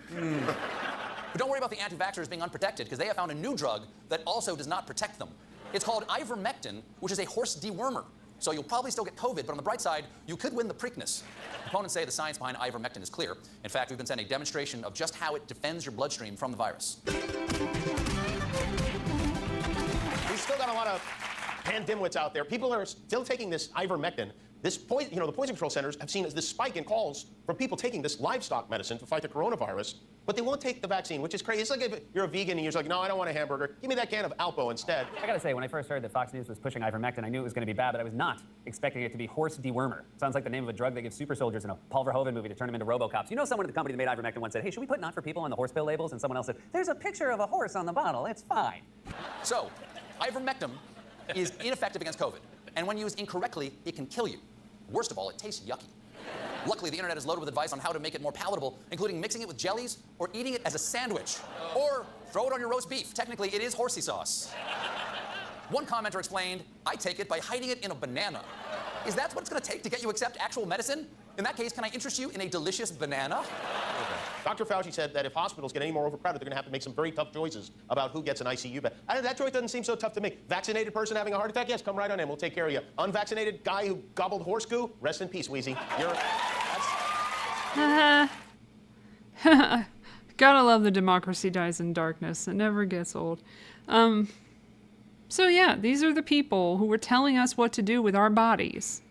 But don't worry about the anti-vaxxers being unprotected, because they have found a new drug that also does not protect them. It's called ivermectin, which is a horse dewormer. So you'll probably still get COVID, but on the bright side, you could win the Preakness. Opponents say the science behind ivermectin is clear. In fact, we've been sending a demonstration of just how it defends your bloodstream from the virus. We've still got a lot of hand dimwits out there. People are still taking this ivermectin. The poison control centers have seen this spike in calls from people taking this livestock medicine to fight the coronavirus, but they won't take the vaccine, which is crazy. It's like if you're a vegan and you're like, no, I don't want a hamburger. Give me that can of Alpo instead. I gotta say, when I first heard that Fox News was pushing ivermectin, I knew it was gonna be bad, but I was not expecting it to be horse dewormer. Sounds like the name of a drug they give super soldiers in a Paul Verhoeven movie to turn them into RoboCops. You know, someone at the company that made ivermectin once said, hey, should we put not for people on the horse pill labels? And someone else said, there's a picture of a horse on the bottle. It's fine. So, ivermectin is ineffective against COVID. And when used incorrectly, it can kill you. Worst of all, it tastes yucky. Luckily, the internet is loaded with advice on how to make it more palatable, including mixing it with jellies or eating it as a sandwich. Or throw it on your roast beef. Technically, it is horsey sauce. One commenter explained, I take it by hiding it in a banana. Is that what it's going to take to get you to accept actual medicine? In that case, can I interest you in a delicious banana? Dr. Fauci said that if hospitals get any more overcrowded, they're going to have to make some very tough choices about who gets an ICU bed. That choice doesn't seem so tough to make. Vaccinated person having a heart attack? Yes, come right on in. We'll take care of you. Unvaccinated guy who gobbled horse goo? Rest in peace, Wheezy. Gotta love the democracy dies in darkness. It never gets old. So yeah, these are the people who were telling us what to do with our bodies.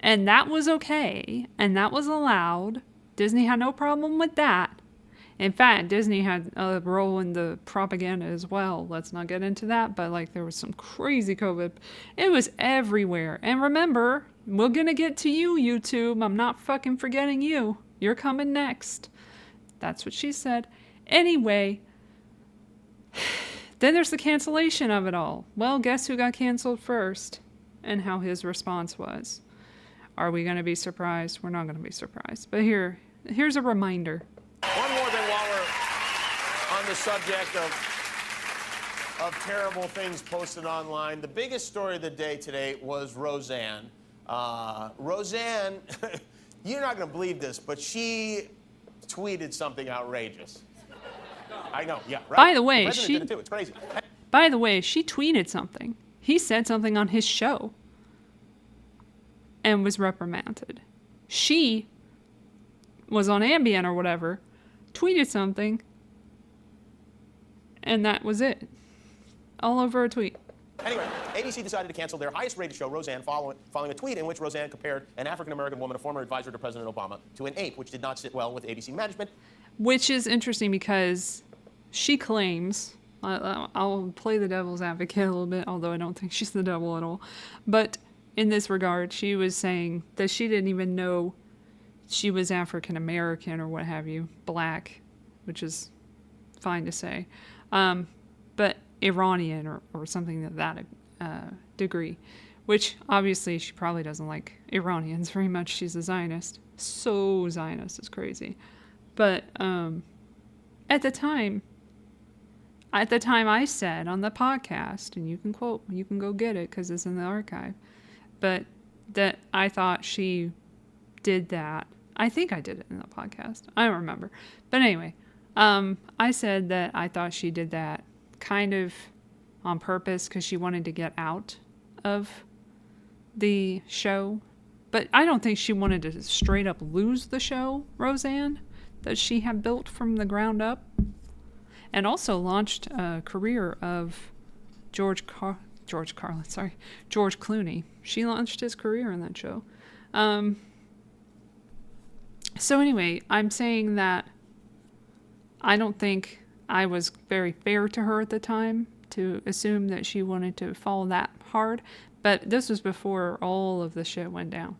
And that was okay. And that was allowed. Disney had no problem with that. In fact, Disney had a role in the propaganda as well. Let's not get into that, but like there was some crazy COVID. It was everywhere. And remember, we're gonna get to you, YouTube. I'm not fucking forgetting you. You're coming next. That's what she said. Anyway, then there's the cancellation of it all. Well, guess who got canceled first? And how his response was. Are we gonna be surprised? We're not gonna be surprised. But here's a reminder. One more thing while we're on the subject of terrible things posted online. The biggest story of the day today was Roseanne. Roseanne, you're not going to believe this, but she tweeted something outrageous. I know, yeah, right. By the way, the president did it too. It's crazy. By the way, she tweeted something. He said something on his show and was reprimanded. She was on Ambien or whatever, tweeted something, and that was it. All over a tweet. Anyway, ABC decided to cancel their highest-rated show, Roseanne, following a tweet in which Roseanne compared an African-American woman, a former advisor to President Obama, to an ape, which did not sit well with ABC management. Which is interesting because she claims, I'll play the devil's advocate a little bit, although I don't think she's the devil at all. But in this regard, she was saying that she didn't even know she was African-American or what have you, black, which is fine to say. But Iranian or something of that degree, which obviously she probably doesn't like Iranians very much. She's a Zionist. So Zionist, it's crazy. But at the time I said on the podcast, and you can go get it because it's in the archive, but that I thought she did that. I think I did it in the podcast. I don't remember. But anyway, I said that I thought she did that kind of on purpose because she wanted to get out of the show. But I don't think she wanted to straight up lose the show, Roseanne, that she had built from the ground up. And also launched a career of George Clooney. She launched his career in that show. So anyway, I'm saying that I don't think I was very fair to her at the time to assume that she wanted to fall that hard. But this was before all of the shit went down.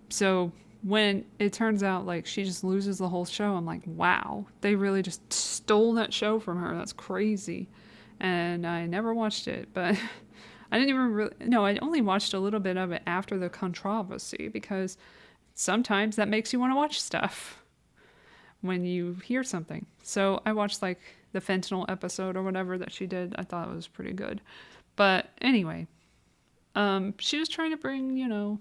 So when it turns out like she just loses the whole show, I'm like, wow, they really just stole that show from her. That's crazy. And I never watched it, but I didn't even really, no, I only watched a little bit of it after the controversy because sometimes that makes you want to watch stuff when you hear something. So I watched like the fentanyl episode or whatever that she did. I thought it was pretty good. But anyway, she was trying to bring,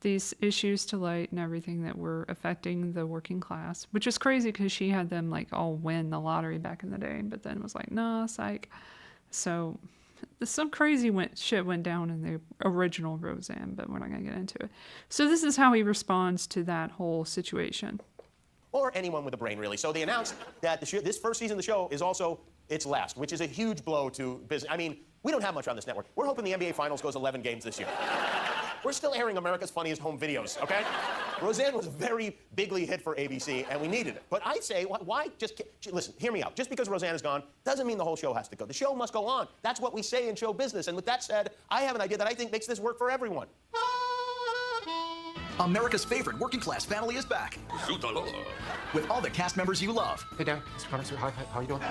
these issues to light and everything that were affecting the working class, which is crazy because she had them like all win the lottery back in the day, but then was like, nah, psych. So some crazy shit went down in the original Roseanne, but we're not going to get into it. So this is how he responds to that whole situation. Or anyone with a brain, really. So they announced that this first season of the show is also its last, which is a huge blow to business. I mean, we don't have much on this network. We're hoping the NBA Finals goes 11 games this year. We're still airing America's Funniest Home Videos, okay? Roseanne was a very bigly hit for ABC, and we needed it. But I say, why just... Listen, hear me out. Just because Roseanne is gone doesn't mean the whole show has to go. The show must go on. That's what we say in show business. And with that said, I have an idea that I think makes this work for everyone. America's favorite working class family is back. With all the cast members you love. Hey, Dad. Mr. Connors, hi, how you doing?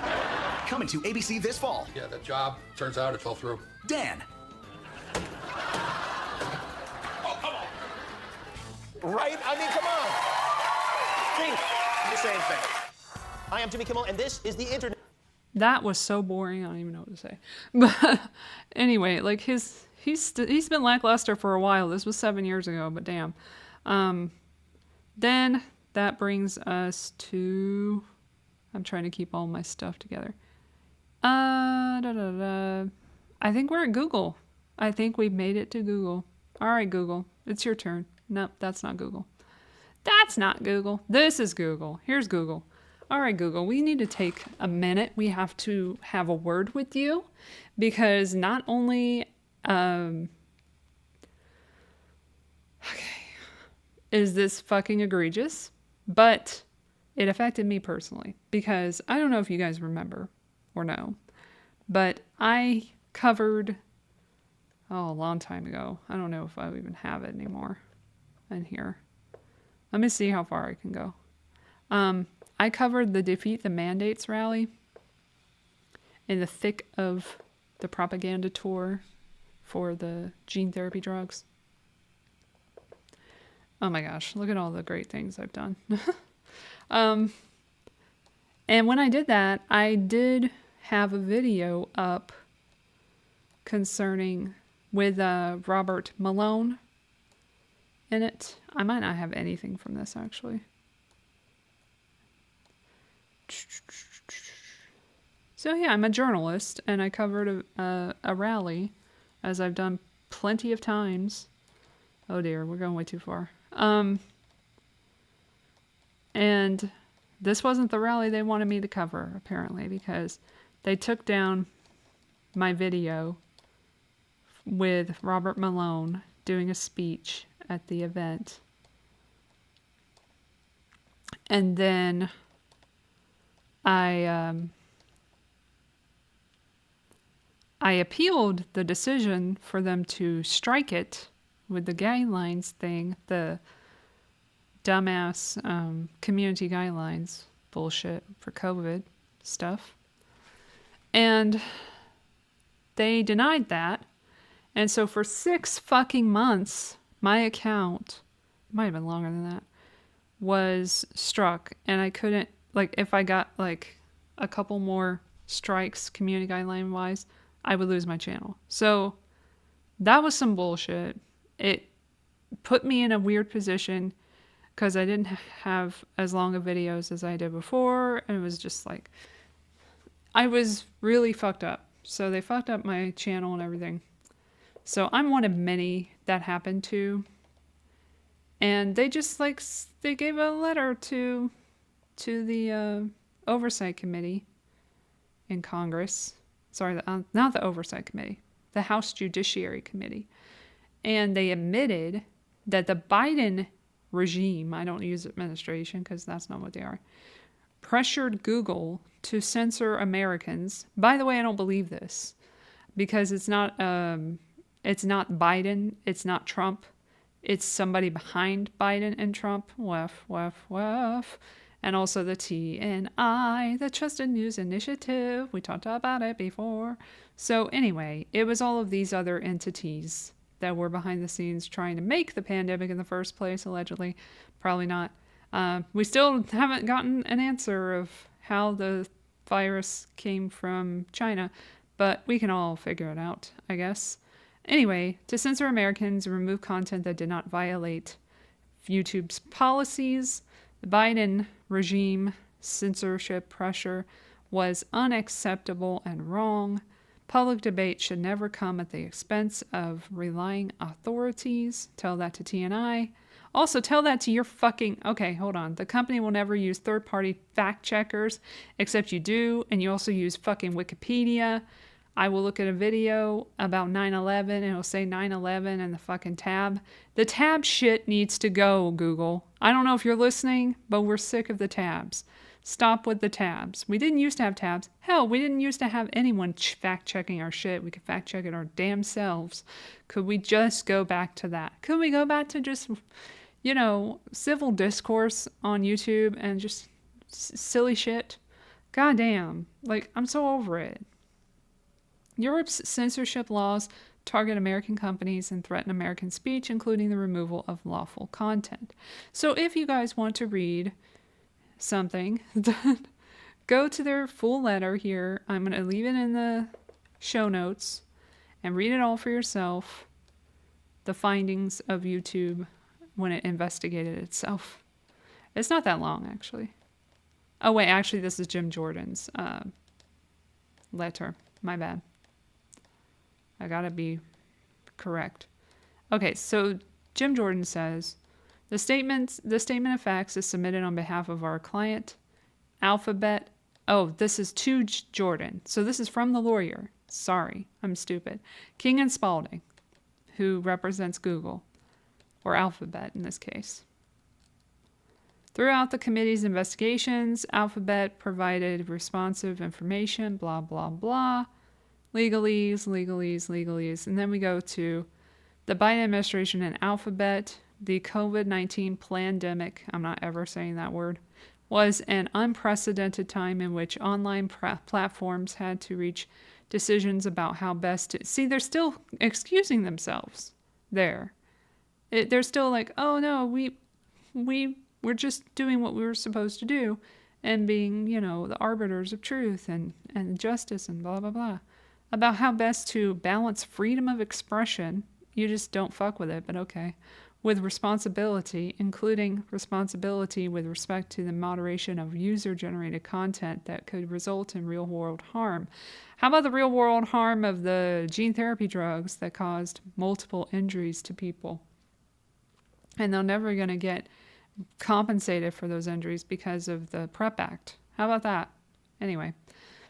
Coming to ABC this fall. Yeah, that job, turns out it fell through. Dan. Right? I mean, come on. See, the same thing. Hi, I'm Jimmy Kimmel, and this is the internet. That was so boring. I don't even know what to say. But anyway, like he's been lackluster for a while. This was 7 years ago, but damn. Then that brings us to. I'm trying to keep all my stuff together. I think we're at Google. I think we've made it to Google. All right, Google, it's your turn. Nope, that's not Google. That's not Google. This is Google. Here's Google. All right, Google, we need to take a minute. We have to have a word with you because not only is this fucking egregious, but it affected me personally because I don't know if you guys remember or know, but I covered, a long time ago. I don't know if I even have it anymore in here. Let me see how far I can go. I covered the Defeat the Mandates rally in the thick of the propaganda tour for the gene therapy drugs. Oh my gosh, look at all the great things I've done. And when I did that, I did have a video up concerning with Robert Malone in it. I might not have anything from this actually. So yeah, I'm a journalist, and I covered a rally, as I've done plenty of times. Oh dear, we're going way too far. And this wasn't the rally they wanted me to cover, apparently, because they took down my video with Robert Malone doing a speech at the event. And then I appealed the decision for them to strike it with the guidelines thing, the dumbass community guidelines bullshit for COVID stuff. And they denied that. And so for 6 fucking months, my account, might have been longer than that, was struck. And I couldn't, like, if I got like a couple more strikes community guideline wise, I would lose my channel. So that was some bullshit. It put me in a weird position because I didn't have as long of videos as I did before. And it was just like, I was really fucked up. So they fucked up my channel and everything. So I'm one of many that happened to. And they just like, they gave a letter to the Oversight Committee in Congress. Sorry, not the Oversight Committee, the House Judiciary Committee. And they admitted that the Biden regime, I don't use administration because that's not what they are, pressured Google to censor Americans. By the way, I don't believe this because it's not Biden, it's not Trump, it's somebody behind Biden and Trump. Woof. And also the TNI, the Trusted News Initiative. We talked about it before. So anyway, it was all of these other entities that were behind the scenes trying to make the pandemic in the first place, allegedly. Probably not. We still haven't gotten an answer of how the virus came from China, but we can all figure it out, I guess. Anyway, to censor Americans and remove content that did not violate YouTube's policies, the Biden regime censorship pressure was unacceptable and wrong. Public debate should never come at the expense of relying authorities. Tell that to TNI. Also, tell that to your fucking... Okay, hold on. The company will never use third-party fact checkers, except you do, and you also use fucking Wikipedia. I will look at a video about 9/11, and it'll say 9/11 in the fucking tab. The tab shit needs to go, Google. I don't know if you're listening, but we're sick of the tabs. Stop with the tabs. We didn't used to have tabs. Hell, we didn't used to have anyone fact-checking our shit. We could fact-check it our damn selves. Could we just go back to that? Could we go back to just, you know, civil discourse on YouTube and just silly shit? Goddamn. Like, I'm so over it. Europe's censorship laws target American companies and threaten American speech, including the removal of lawful content. So if you guys want to read something, go to their full letter here. I'm going to leave it in the show notes and read it all for yourself. The findings of YouTube when it investigated itself. It's not that long, actually. Oh, wait, actually, this is Jim Jordan's letter. My bad. I gotta be correct. Okay, so Jim Jordan says, the statement of facts is submitted on behalf of our client, Alphabet. Oh, this is to Jordan. So this is from the lawyer. Sorry, I'm stupid. King and Spalding, who represents Google, or Alphabet in this case. Throughout the committee's investigations, Alphabet provided responsive information, blah, blah, blah. Legalese. And then we go to the Biden administration and Alphabet. The COVID-19 pandemic, I'm not ever saying that word, was an unprecedented time in which online platforms had to reach decisions about how best to... See, they're still excusing themselves there. They're still like, oh no, we're just doing what we were supposed to do and being, you know, the arbiters of truth and justice and blah, blah, blah. About how best to balance freedom of expression. You just don't fuck with it, but okay. with responsibility, including responsibility with respect to the moderation of user-generated content that could result in real-world harm. How about the real-world harm of the gene therapy drugs that caused multiple injuries to people? And they're never going to get compensated for those injuries because of the PrEP Act. How about that? Anyway,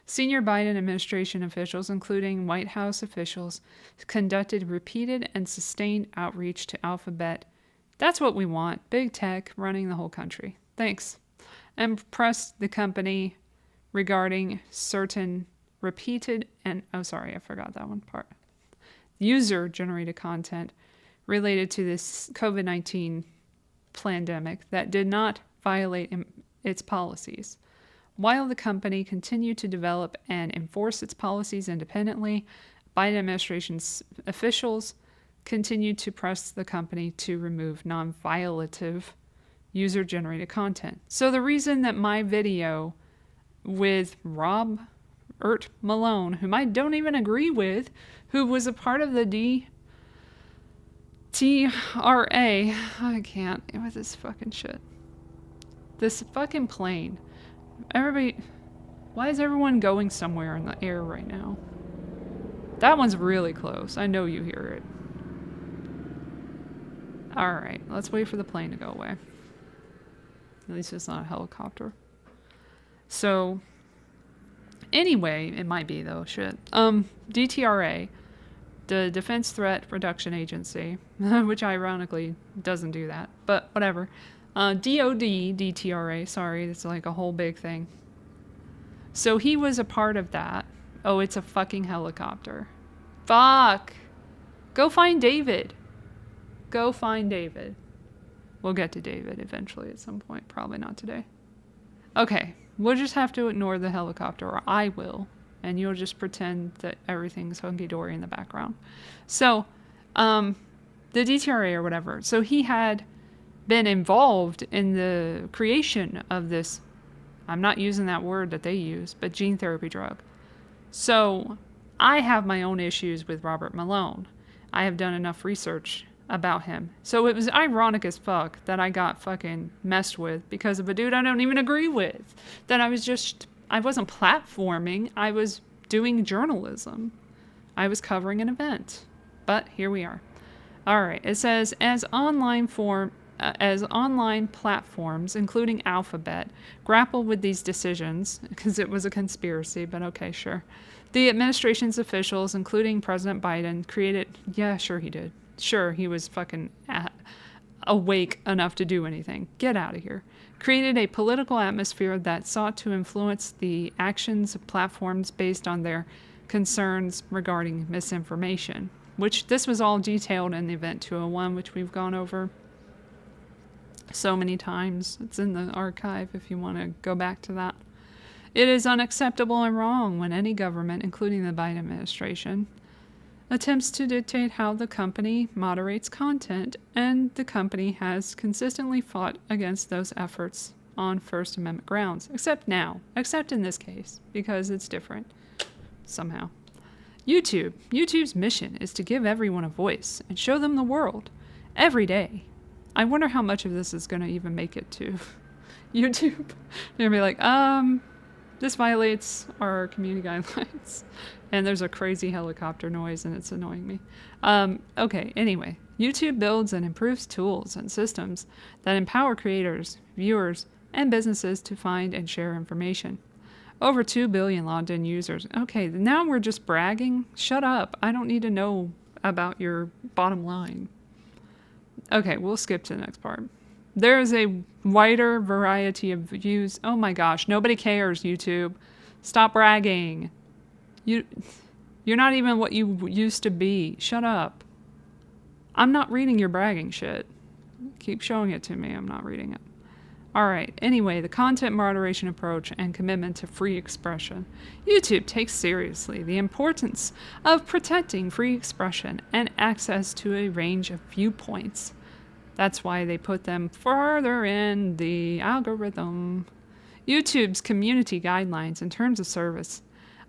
senior Biden administration officials, including White House officials, conducted repeated and sustained outreach to Alphabet. That's what we want. Big tech running the whole country. Thanks. And pressed the company regarding certain repeated and, oh, sorry, I forgot that one part. User-generated content related to this COVID-19 pandemic that did not violate its policies. While the company continued to develop and enforce its policies independently, Biden administration's officials continued to press the company to remove non-violative user-generated content. So the reason that my video with Robert Malone, whom I don't even agree with, who was a part of the TRA, I can't with this fucking shit. This fucking plane. Everybody, why is everyone going somewhere in the air right now? That one's really close. I know you hear it. Alright, let's wait for the plane to go away. At least it's not a helicopter. So, anyway, it might be though, shit. DTRA, the Defense Threat Reduction Agency, which ironically doesn't do that, but whatever. DOD, DTRA, sorry, it's like a whole big thing. So he was a part of that. Oh, it's a fucking helicopter. Fuck! Go find David. Go find David. We'll get to David eventually at some point. Probably not today. Okay, we'll just have to ignore the helicopter, or I will. And you'll just pretend that everything's hunky-dory in the background. So, the DTRA or whatever. So he had been involved in the creation of this, I'm not using that word that they use, but gene therapy drug. So I have my own issues with Robert Malone. I have done enough research about him. So it was ironic as fuck that I got fucking messed with because of a dude I don't even agree with. That I wasn't platforming, I was doing journalism. I was covering an event. But here we are. All right, it says, as online platforms, including Alphabet, grapple with these decisions, because it was a conspiracy, but okay, sure. The administration's officials, including President Biden, yeah, sure he did. Sure, he was fucking awake enough to do anything. Get out of here. Created a political atmosphere that sought to influence the actions of platforms based on their concerns regarding misinformation, which this was all detailed in the Event 201, which we've gone over so many times. It's in the archive if you want to go back to that. It is unacceptable and wrong when any government, including the Biden administration, attempts to dictate how the company moderates content, and the company has consistently fought against those efforts on First Amendment grounds, except in this case, because it's different somehow. YouTube's mission is to give everyone a voice and show them the world every day. I wonder how much of this is going to even make it to YouTube. They're going to be like, this violates our community guidelines. And there's a crazy helicopter noise and it's annoying me. Okay, anyway. YouTube builds and improves tools and systems that empower creators, viewers, and businesses to find and share information. Over 2 billion logged in users. Okay, now we're just bragging? Shut up. I don't need to know about your bottom line. Okay, we'll skip to the next part. There is a wider variety of views. Oh my gosh, nobody cares, YouTube. Stop bragging. You're not even what you used to be. Shut up. I'm not reading your bragging shit. Keep showing it to me. I'm not reading it. Alright, anyway, the content moderation approach and commitment to free expression. YouTube takes seriously the importance of protecting free expression and access to a range of viewpoints. That's why they put them further in the algorithm. YouTube's community guidelines and terms of service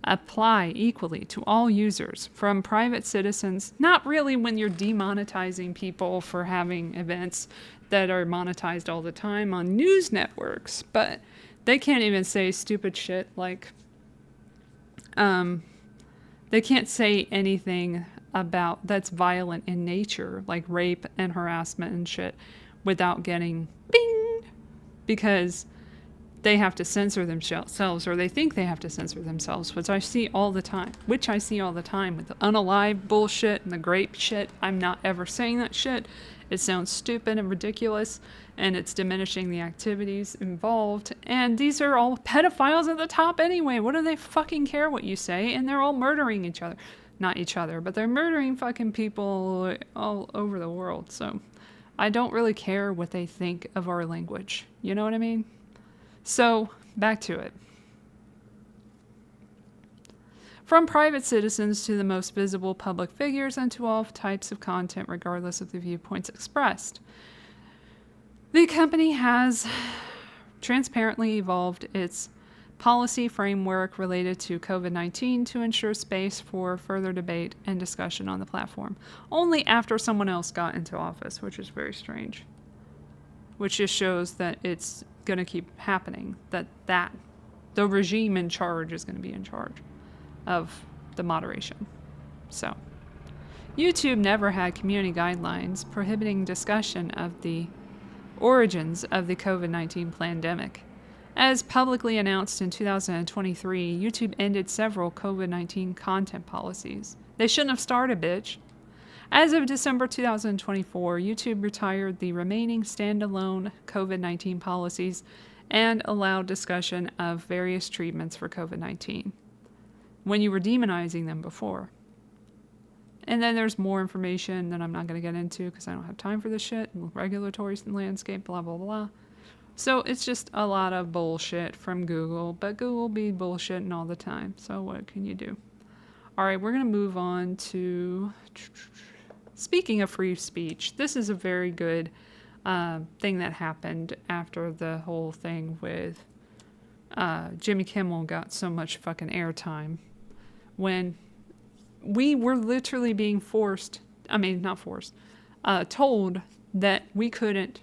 apply equally to all users, from private citizens, not really when you're demonetizing people for having events that are monetized all the time on news networks, but they can't even say stupid shit like, they can't say anything about that's violent in nature, like rape and harassment and shit, without getting bing, because they have to censor themselves, or they think they have to censor themselves, which I see all the time with the unalive bullshit and the grape shit. I'm not ever saying that shit. It sounds stupid and ridiculous, and it's diminishing the activities involved. And these are all pedophiles at the top anyway. What do they fucking care what you say? And they're all murdering each other. Not each other, but they're murdering fucking people all over the world. So I don't really care what they think of our language. You know what I mean? So, back to it. From private citizens to the most visible public figures and to all types of content, regardless of the viewpoints expressed. The company has transparently evolved its policy framework related to COVID-19 to ensure space for further debate and discussion on the platform, only after someone else got into office, which is very strange. Which just shows that it's going to keep happening, that the regime in charge is going to be in charge of the moderation. So, YouTube never had community guidelines prohibiting discussion of the origins of the COVID-19 pandemic. As publicly announced in 2023, YouTube ended several COVID-19 content policies. They shouldn't have started, bitch. As of December 2024, YouTube retired the remaining standalone COVID-19 policies and allowed discussion of various treatments for COVID-19 when you were demonizing them before. And then there's more information that I'm not going to get into because I don't have time for this shit. Regulatory landscape, blah, blah, blah. So it's just a lot of bullshit from Google, but Google be bullshitting all the time. So what can you do? All right, we're going to move on to... Speaking of free speech, this is a very good thing that happened after the whole thing with Jimmy Kimmel got so much fucking airtime. When we were literally being told that we couldn't,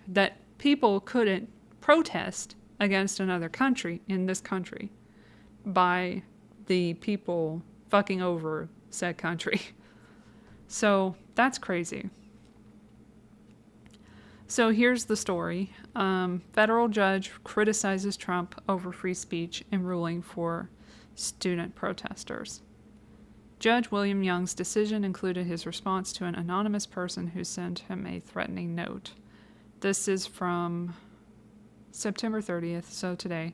that people couldn't protest against another country in this country by the people fucking over said country. So that's crazy. So here's the story. Federal judge criticizes Trump over free speech in ruling for student protesters. Judge William Young's decision included his response to an anonymous person who sent him a threatening note. This is from September 30th, so today.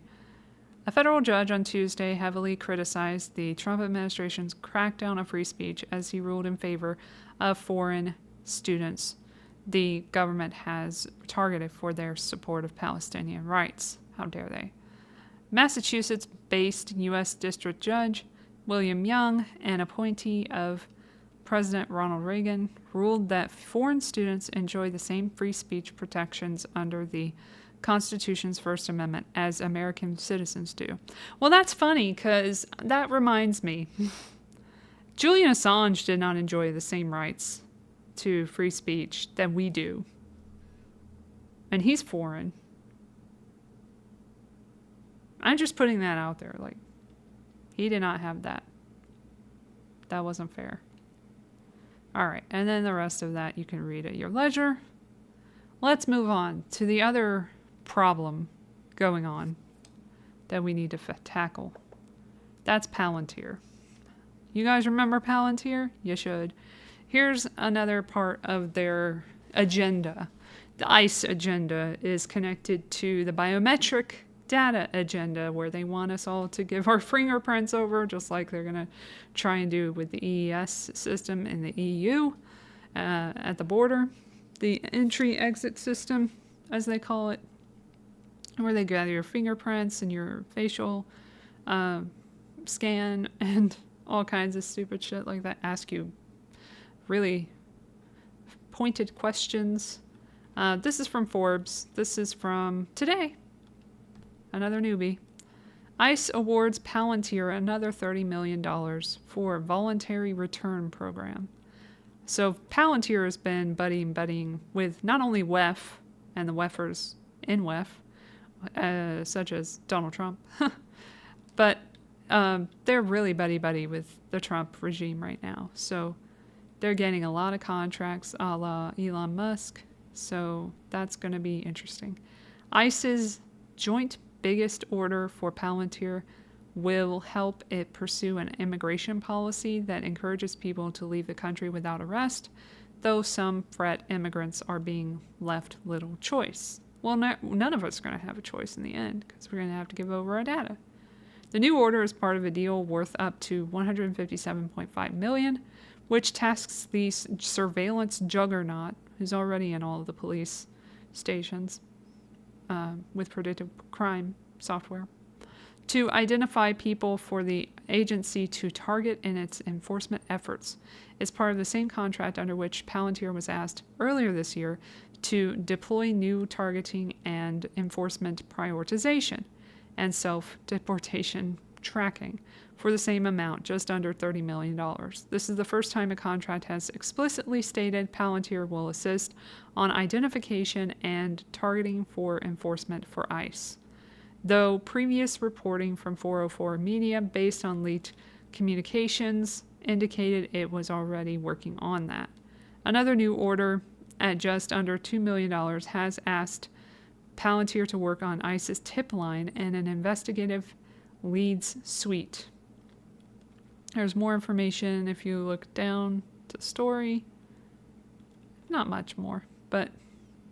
A federal judge on Tuesday heavily criticized the Trump administration's crackdown on free speech as he ruled in favor of foreign students the government has targeted for their support of Palestinian rights. How dare they? Massachusetts-based U.S. District Judge William Young, an appointee of President Ronald Reagan, ruled that foreign students enjoy the same free speech protections under the Constitution's First Amendment as American citizens do. Well, that's funny because that reminds me. Julian Assange did not enjoy the same rights to free speech that we do. And he's foreign. I'm just putting that out there. Like, he did not have that. That wasn't fair. All right. And then the rest of that you can read at your leisure. Let's move on to the other problem going on that we need to tackle. That's Palantir. You guys remember Palantir? You should. Here's another part of their agenda. The ICE agenda is connected to the biometric data agenda, where they want us all to give our fingerprints over, just like they're going to try and do with the EES system in the EU at the border. The entry-exit system, as they call it, where they gather your fingerprints and your facial scan and all kinds of stupid shit like that. Ask you really pointed questions. This is from Forbes. This is from today. Another newbie. ICE awards Palantir another $30 million for a voluntary return program. So Palantir has been buddying with not only WEF and the WEFers in WEF, such as Donald Trump, but they're really buddy with the Trump regime right now. So they're getting a lot of contracts a la Elon Musk. So that's going to be interesting. ICE's joint biggest order for Palantir will help it pursue an immigration policy that encourages people to leave the country without arrest, though some fret immigrants are being left little choice. Well, none of us are going to have a choice in the end because we're going to have to give over our data. The new order is part of a deal worth up to $157.5 million, which tasks the surveillance juggernaut, who's already in all of the police stations with predictive crime software, to identify people for the agency to target in its enforcement efforts. It's part of the same contract under which Palantir was asked earlier this year to deploy new targeting and enforcement prioritization and self-deportation tracking for the same amount, just under $30 million. This is the first time a contract has explicitly stated Palantir will assist on identification and targeting for enforcement for ICE, though previous reporting from 404 Media, based on leaked communications, indicated it was already working on that. Another new order at just under $2 million has asked Palantir to work on ICE's tip line and an investigative leads suite. There's more information if you look down to the story. Not much more, but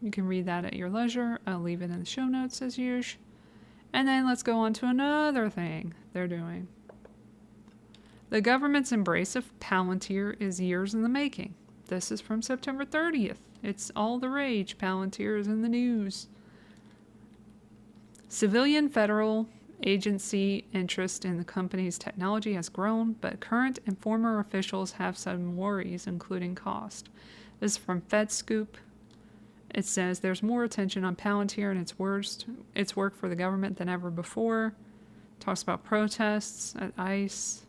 you can read that at your leisure. I'll leave it in the show notes as usual. And then let's go on to another thing they're doing. The government's embrace of Palantir is years in the making. This is from September 30th. It's all the rage. Palantir is in the news. Civilian federal agency interest in the company's technology has grown, but current and former officials have some worries, including cost. This is from FedScoop. It says there's more attention on Palantir and its work for the government than ever before. Talks about protests at ICE.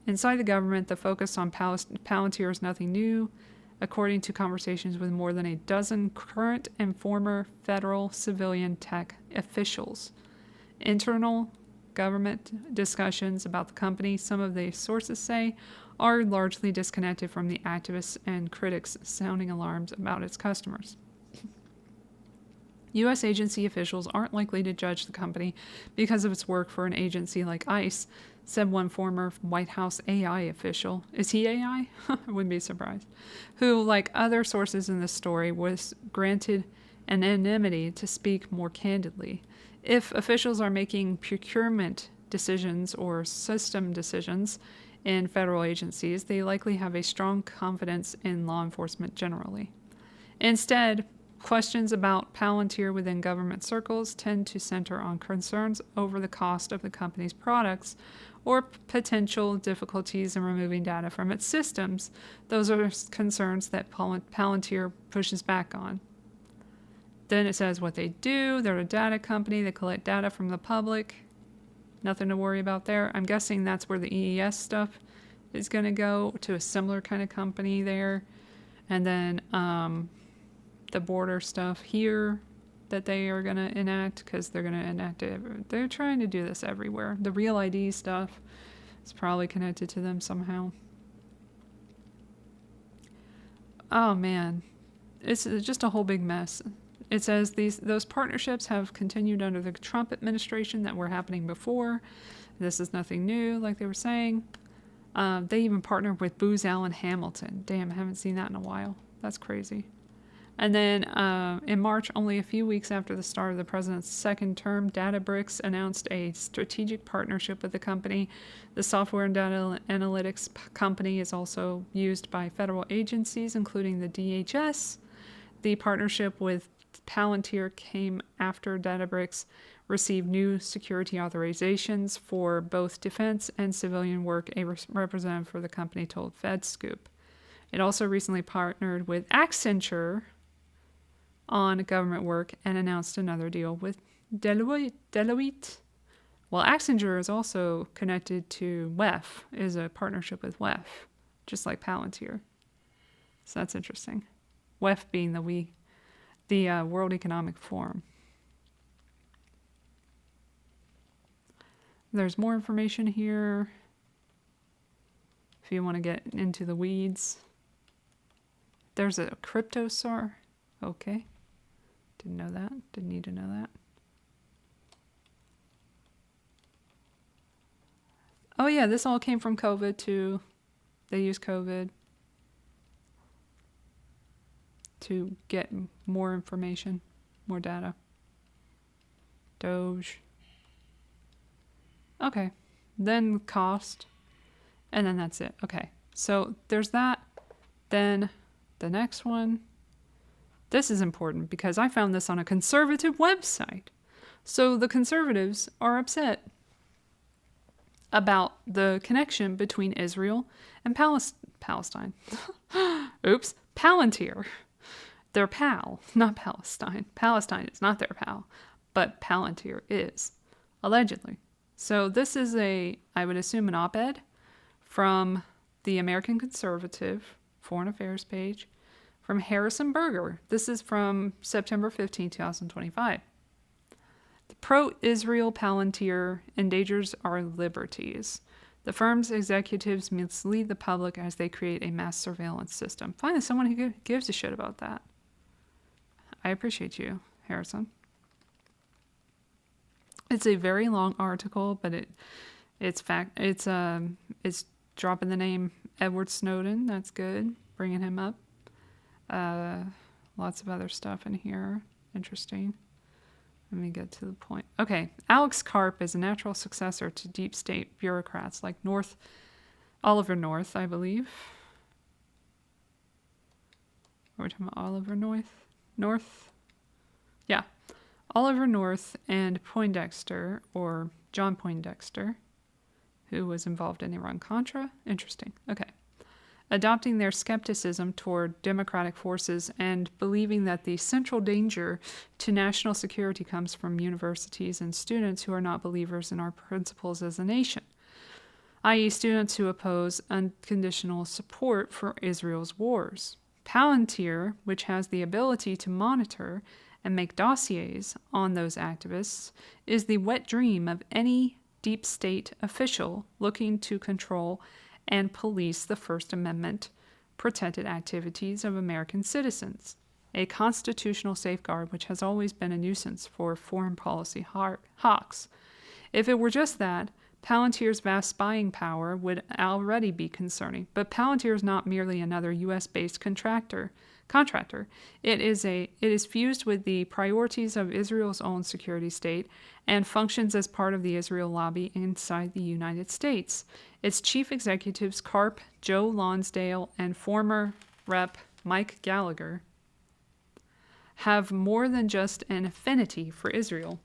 Inside the government, the focus on Palantir is nothing new, according to conversations with more than a dozen current and former federal civilian tech officials. Internal government discussions about the company, some of the sources say, are largely disconnected from the activists and critics sounding alarms about its customers. U.S. agency officials aren't likely to judge the company because of its work for an agency like ICE, said one former White House AI official. Is he AI? I wouldn't be surprised. Who, like other sources in this story, was granted anonymity to speak more candidly. If officials are making procurement decisions or system decisions in federal agencies, they likely have a strong confidence in law enforcement generally. Instead, questions about Palantir within government circles tend to center on concerns over the cost of the company's products or potential difficulties in removing data from its systems. Those are concerns that Palantir pushes back on. Then it says what they do. They're a data company. They collect data from the public. Nothing to worry about there. I'm guessing that's where the EES stuff is going to go, to a similar kind of company there. And then the border stuff here that they are going to enact, because they're going to enact it. They're trying to do this everywhere. The Real ID stuff is probably connected to them somehow. Oh, man. It's just a whole big mess. It says those partnerships have continued under the Trump administration that were happening before. This is nothing new, like they were saying. They even partnered with Booz Allen Hamilton. Damn, I haven't seen that in a while. That's crazy. And then in March, only a few weeks after the start of the president's second term, Databricks announced a strategic partnership with the company. The software and data analytics company is also used by federal agencies, including the DHS. The partnership with Palantir came after Databricks received new security authorizations for both defense and civilian work, a representative for the company told FedScoop. It also recently partnered with Accenture on government work and announced another deal with Deloitte. Well, Accenture is also connected to WEF, is a partnership with WEF, just like Palantir. So that's interesting. WEF being the World Economic Forum. There's more information here if you want to get into the weeds. There's a crypto SAR. Okay. Didn't know that. Didn't need to know that. Oh yeah, this all came from COVID too. They use COVID to get more information, more data. Doge. Okay. Then cost. And then that's it. Okay. So there's that. Then the next one. This is important because I found this on a conservative website. So the conservatives are upset about the connection between Israel and Palestine. Oops, Palantir. Their pal, not Palestine. Palestine is not their pal, but Palantir is, allegedly. So this is I would assume, an op-ed from the American Conservative Foreign Affairs page from Harrison Berger. This is from September 15, 2025. The pro-Israel Palantir endangers our liberties. The firm's executives mislead the public as they create a mass surveillance system. Finally, someone who gives a shit about that. I appreciate you, Harrison. It's a very long article, but it's dropping the name Edward Snowden. That's good. Bringing him up. Lots of other stuff in here. Interesting. Let me get to the point. Okay. Alex Karp is a natural successor to deep state bureaucrats like Oliver North, I believe. Are we talking about Oliver North? Yeah. Oliver North and Poindexter, or John Poindexter, who was involved in Iran-Contra. Interesting. Okay. Adopting their skepticism toward democratic forces and believing that the central danger to national security comes from universities and students who are not believers in our principles as a nation, i.e. students who oppose unconditional support for Israel's wars. Palantir, which has the ability to monitor and make dossiers on those activists, is the wet dream of any deep state official looking to control and police the First Amendment protected activities of American citizens, a constitutional safeguard which has always been a nuisance for foreign policy hawks. If it were just that, Palantir's vast spying power would already be concerning, but Palantir is not merely another U.S.-based contractor. It is fused with the priorities of Israel's own security state and functions as part of the Israel lobby inside the United States. Its chief executives, Karp, Joe Lonsdale, and former Rep. Mike Gallagher, have more than just an affinity for Israel.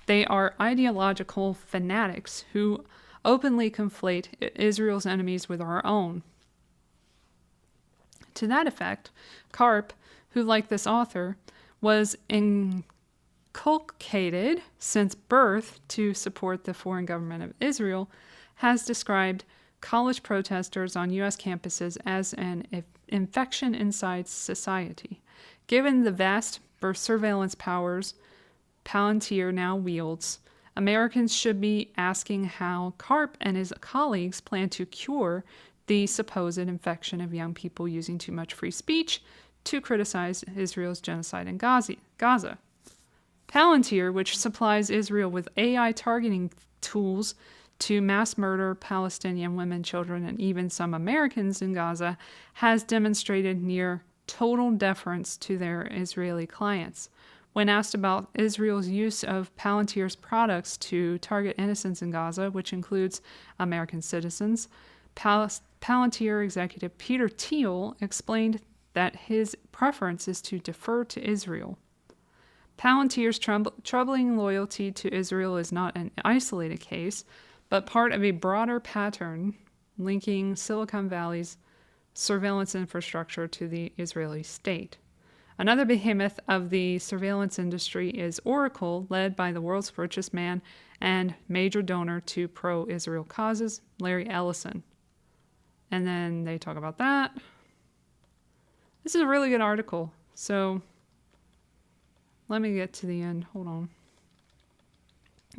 They are ideological fanatics who openly conflate Israel's enemies with our own. To that effect, Karp, who, like this author, was inculcated since birth to support the foreign government of Israel, has described college protesters on U.S. campuses as an infection inside society. Given the vast surveillance powers Palantir now wields, Americans should be asking how Karp and his colleagues plan to cure the supposed infection of young people using too much free speech to criticize Israel's genocide in Gaza. Palantir, which supplies Israel with AI targeting tools to mass murder Palestinian women, children, and even some Americans in Gaza, has demonstrated near total deference to their Israeli clients. When asked about Israel's use of Palantir's products to target innocents in Gaza, which includes American citizens, Palantir executive Peter Thiel explained that his preference is to defer to Israel. Palantir's troubling loyalty to Israel is not an isolated case, but part of a broader pattern linking Silicon Valley's surveillance infrastructure to the Israeli state. Another behemoth of the surveillance industry is Oracle, led by the world's richest man and major donor to pro-Israel causes, Larry Ellison. And then they talk about that. This is a really good article. So let me get to the end. Hold on.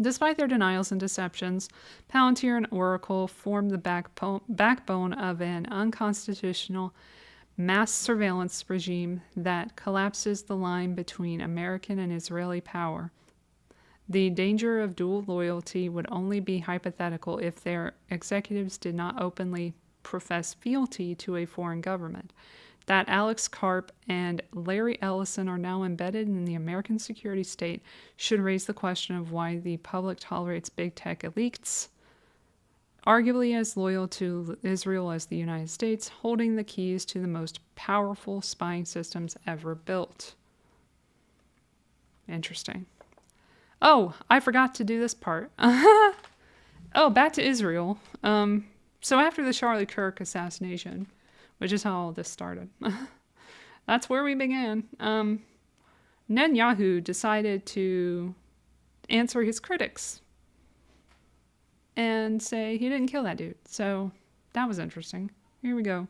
Despite their denials and deceptions, Palantir and Oracle formed the backbone of an unconstitutional mass surveillance regime that collapses the line between American and Israeli power. The danger of dual loyalty would only be hypothetical if their executives did not openly profess fealty to a foreign government. That Alex Karp and Larry Ellison are now embedded in the American security state should raise the question of why the public tolerates big tech elites, arguably as loyal to Israel as the United States, holding the keys to the most powerful spying systems ever built. Interesting. Oh, I forgot to do this part. Oh, back to Israel. So after the Charlie Kirk assassination, which is how all this started, that's where we began. Netanyahu decided to answer his critics and say he didn't kill that dude. So that was interesting. Here we go.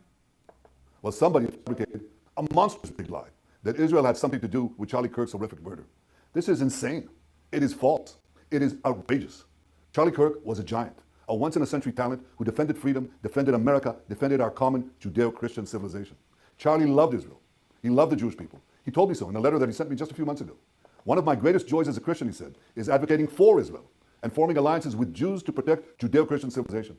Well, somebody fabricated a monstrous big lie that Israel had something to do with Charlie Kirk's horrific murder. This is insane. It is false. It is outrageous. Charlie Kirk was a giant, a once-in-a-century talent who defended freedom, defended America, defended our common Judeo-Christian civilization. Charlie loved Israel. He loved the Jewish people. He told me so in a letter that he sent me just a few months ago. One of my greatest joys as a Christian, he said, is advocating for Israel and forming alliances with Jews to protect Judeo-Christian civilization.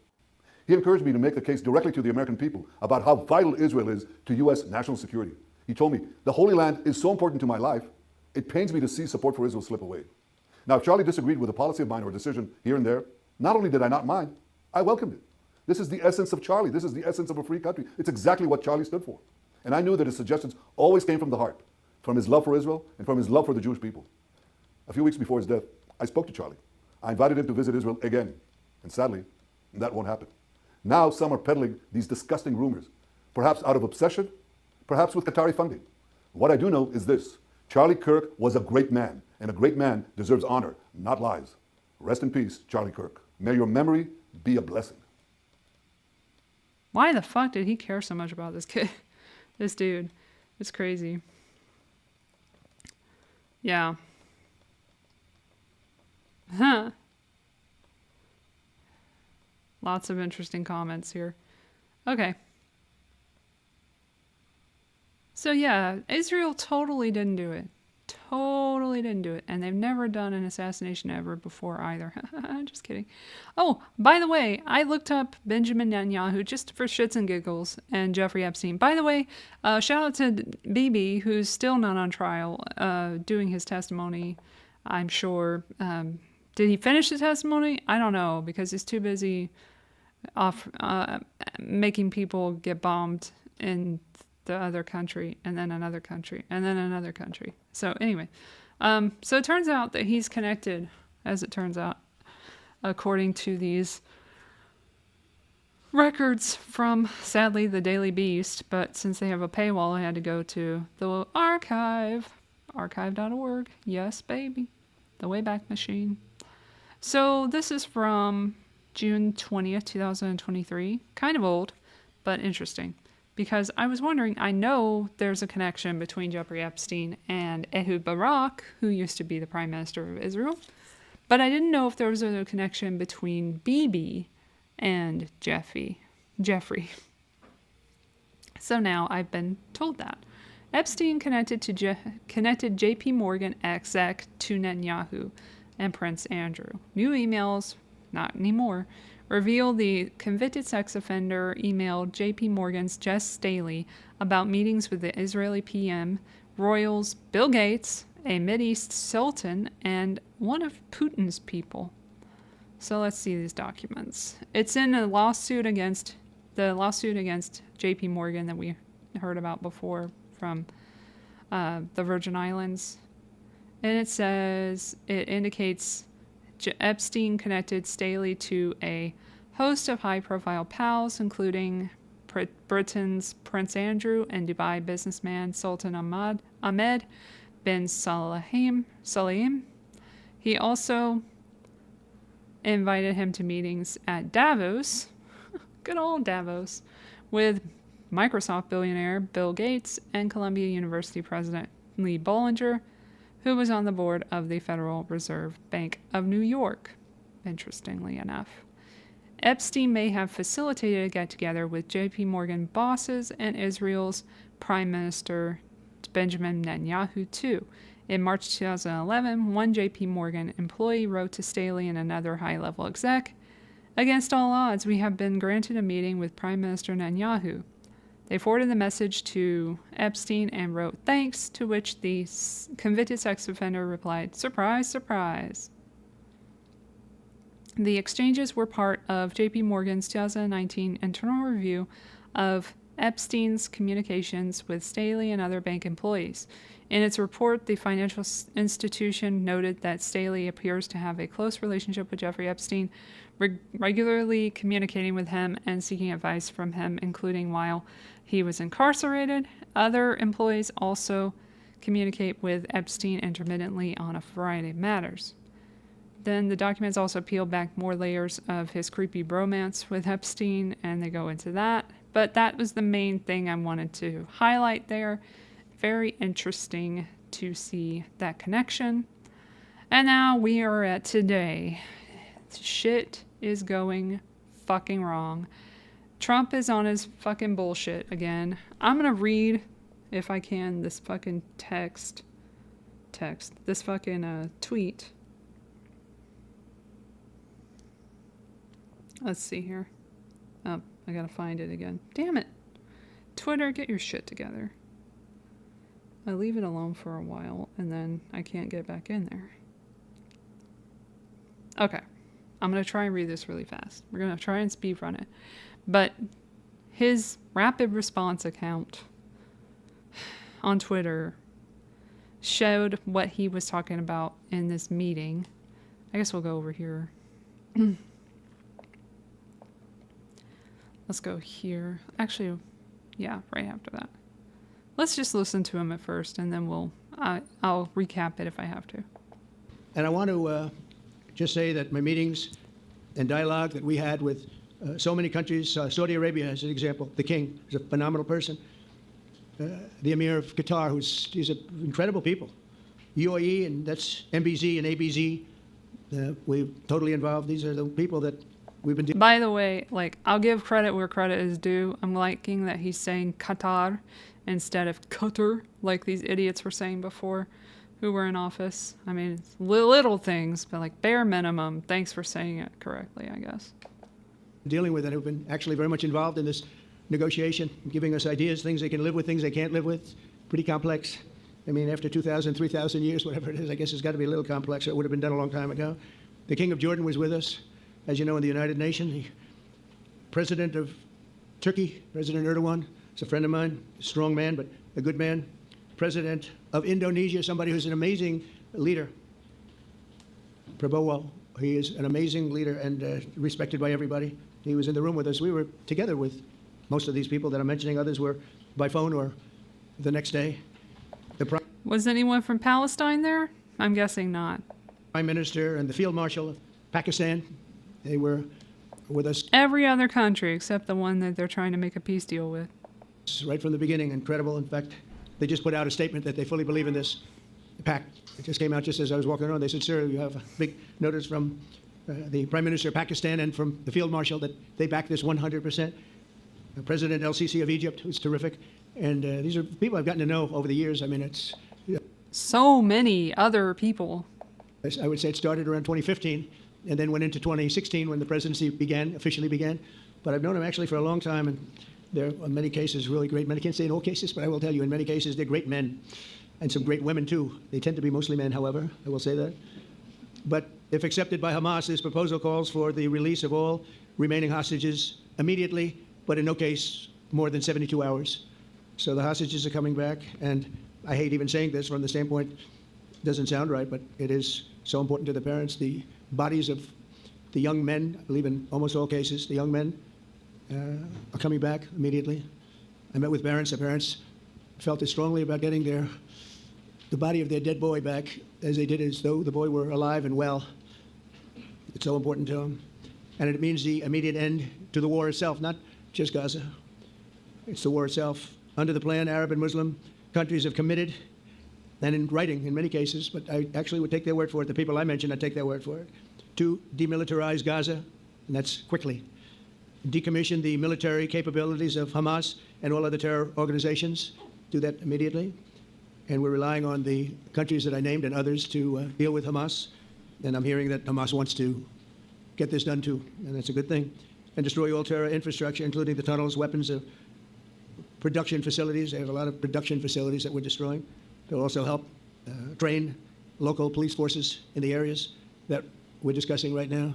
He encouraged me to make the case directly to the American people about how vital Israel is to U.S. national security. He told me, the Holy Land is so important to my life, it pains me to see support for Israel slip away. Now, if Charlie disagreed with a policy of mine or a decision here and there, not only did I not mind, I welcomed it. This is the essence of Charlie. This is the essence of a free country. It's exactly what Charlie stood for. And I knew that his suggestions always came from the heart, from his love for Israel and from his love for the Jewish people. A few weeks before his death, I spoke to Charlie. I invited him to visit Israel again. And sadly, that won't happen. Now some are peddling these disgusting rumors, perhaps out of obsession, perhaps with Qatari funding. What I do know is this: Charlie Kirk was a great man, and a great man deserves honor, not lies. Rest in peace, Charlie Kirk. May your memory be a blessing. Why the fuck did he care so much about this kid? This dude. It's crazy. Yeah. Huh. Lots of interesting comments here. Okay. So yeah, Israel totally didn't do it. Totally didn't do it. And they've never done an assassination ever before either. Just kidding. Oh, by the way, I looked up Benjamin Netanyahu just for shits and giggles and Jeffrey Epstein. By the way, shout out to Bibi, who's still not on trial, doing his testimony, I'm sure. Did he finish the testimony? I don't know, because he's too busy off making people get bombed in the other country, and then another country, and then another country. So anyway, so it turns out that he's connected, as it turns out, according to these records from, sadly, the Daily Beast. But since they have a paywall, I had to go to the archive, archive.org. Yes, baby, the Wayback Machine. So this is from June 20th, 2023. Kind of old, but interesting. Because I was wondering, I know there's a connection between Jeffrey Epstein and Ehud Barak, who used to be the Prime Minister of Israel. But I didn't know if there was a connection between Bibi and Jeffrey. So now I've been told that. Epstein connected JP Morgan exec to Netanyahu and Prince Andrew. New emails, not anymore, reveal the convicted sex offender emailed JP Morgan's Jess Staley about meetings with the Israeli PM, royals, Bill Gates, a Mideast sultan, and one of Putin's people. So let's see these documents. It's in a lawsuit against JP Morgan that we heard about before from the Virgin Islands. And it says, it indicates Epstein connected Staley to a host of high-profile pals, including Britain's Prince Andrew and Dubai businessman Sultan Ahmed bin Salim. He also invited him to meetings at Davos, good old Davos, with Microsoft billionaire Bill Gates and Columbia University president Lee Bollinger, who was on the board of the Federal Reserve Bank of New York, interestingly enough. Epstein may have facilitated a get-together with J.P. Morgan bosses and Israel's Prime Minister Benjamin Netanyahu, too. In March 2011, one J.P. Morgan employee wrote to Staley and another high-level exec, "Against all odds, we have been granted a meeting with Prime Minister Netanyahu." They forwarded the message to Epstein and wrote thanks, to which the convicted sex offender replied, "Surprise, surprise." The exchanges were part of J.P. Morgan's 2019 internal review of Epstein's communications with Staley and other bank employees. In its report, the financial institution noted that Staley appears to have a close relationship with Jeffrey Epstein, regularly communicating with him and seeking advice from him, including while he was incarcerated. Other employees also communicate with Epstein intermittently on a variety of matters. Then the documents also peel back more layers of his creepy bromance with Epstein, and they go into that. But that was the main thing I wanted to highlight there. Very interesting to see that connection. And now we are at today. Shit is going fucking wrong. Trump is on his fucking bullshit again. I'm gonna read, if I can, this fucking this fucking tweet. Let's see here. Oh, I gotta find it again. Damn it. Twitter, get your shit together. I leave it alone for a while, and then I can't get back in there. Okay. I'm going to try and read this really fast. We're going to try and speed run it. But his rapid response account on Twitter showed what he was talking about in this meeting. I guess we'll go over here. Let's go here. Actually, yeah, right after that. Let's just listen to him at first, and then I'll recap it if I have to. And I want to just say that my meetings and dialogue that we had with so many countries, Saudi Arabia as an example, the king is a phenomenal person. The Emir of Qatar, he's an incredible people. UAE, and that's MBZ and ABZ. We're totally involved. These are the people that we've been. By the way, I'll give credit where credit is due. I'm liking that he's saying Qatar instead of Qatar, like these idiots were saying before, who were in office. I mean, it's little things, but bare minimum. Thanks for saying it correctly, I guess. Dealing with and who've been actually very much involved in this negotiation, giving us ideas, things they can live with, things they can't live with. Pretty complex. I mean, after 2,000, 3,000 years, whatever it is, I guess it's got to be a little complex. It would have been done a long time ago. The King of Jordan was with us, as you know, in the United Nations. The President of Turkey, President Erdogan, is a friend of mine, a strong man, but a good man. President of Indonesia, somebody who's an amazing leader. Prabowo, he is an amazing leader and respected by everybody. He was in the room with us. We were together with most of these people that I'm mentioning. Others were by phone or the next day. Was anyone from Palestine there? I'm guessing not. Prime Minister and the Field Marshal of Pakistan, they were with us. Every other country except the one that they're trying to make a peace deal with. Right from the beginning, incredible. In fact, they just put out a statement that they fully believe in this pact. It just came out just as I was walking around. They said, sir, you have a big notice from the Prime Minister of Pakistan and from the Field Marshal that they back this 100%. President El-Sisi of Egypt, who's terrific. And these are people I've gotten to know over the years. I mean, it's... So many other people. I would say it started around 2015 and then went into 2016 when the presidency officially began. But I've known him actually for a long time, and they're in many cases really great men. I can't say in all cases, but I will tell you in many cases they're great men and some great women too. They tend to be mostly men, however, I will say that. But if accepted by Hamas, this proposal calls for the release of all remaining hostages immediately, but in no case more than 72 hours. So the hostages are coming back, and I hate even saying this from the standpoint, it doesn't sound right, but it is so important to the parents. The bodies of the young men, I believe in almost all cases, the young men are coming back immediately. I met with parents. The parents felt as strongly about getting the body of their dead boy back as they did as though the boy were alive and well. It's so important to them. And it means the immediate end to the war itself, not just Gaza. It's the war itself. Under the plan, Arab and Muslim countries have committed, and in writing in many cases, but I actually would take their word for it. The people I mentioned, I'd take their word for it. To demilitarize Gaza, and that's quickly. Decommission the military capabilities of Hamas and all other terror organizations. Do that immediately. And we're relying on the countries that I named and others to deal with Hamas. And I'm hearing that Hamas wants to get this done too, and that's a good thing. And destroy all terror infrastructure, including the tunnels, weapons, production facilities. They have a lot of production facilities that we're destroying. They'll also help train local police forces in the areas that we're discussing right now,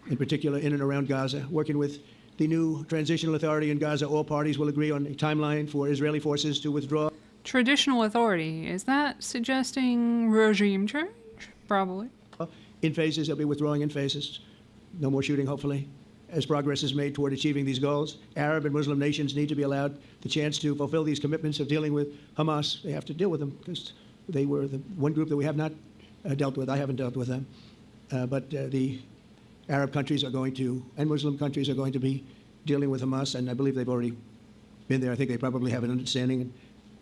in particular in and around Gaza. Working with the new transitional authority in Gaza, all parties will agree on a timeline for Israeli forces to withdraw. Traditional authority, is that suggesting regime change? Probably. In phases, they'll be withdrawing in phases. No more shooting, hopefully. As progress is made toward achieving these goals, Arab and Muslim nations need to be allowed the chance to fulfill these commitments of dealing with Hamas. They have to deal with them because they were the one group that we have not dealt with. I haven't dealt with them. But the Arab countries are going to, and Muslim countries are going to be dealing with Hamas, and I believe they've already been there. I think they probably have an understanding, and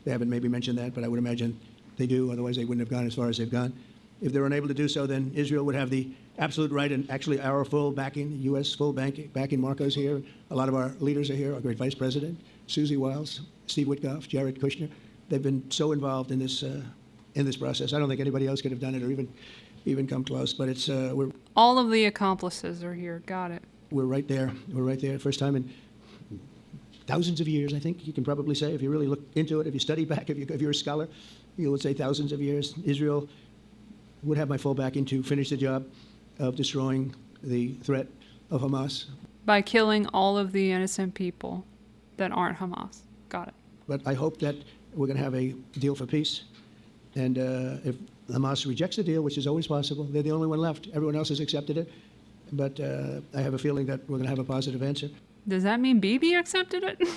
they haven't maybe mentioned that, but I would imagine they do. Otherwise, they wouldn't have gone as far as they've gone. If they're unable to do so, then Israel would have the absolute right, and actually our full backing, U.S. full backing. Marco's here. A lot of our leaders are here. Our great Vice President, Susie Wiles, Steve Witkoff, Jared Kushner. They've been so involved in this process. I don't think anybody else could have done it or even come close. But it's we're all of the accomplices are here. Got it. We're right there. We're right there. First time in thousands of years, I think you can probably say, if you really look into it, if you study back, if you're a scholar, you would say thousands of years. Israel would have my full backing to finish the job of destroying the threat of Hamas. By killing all of the innocent people that aren't Hamas. Got it. But I hope that we're going to have a deal for peace. And if Hamas rejects the deal, which is always possible, they're the only one left. Everyone else has accepted it. But I have a feeling that we're going to have a positive answer. Does that mean Bibi accepted it?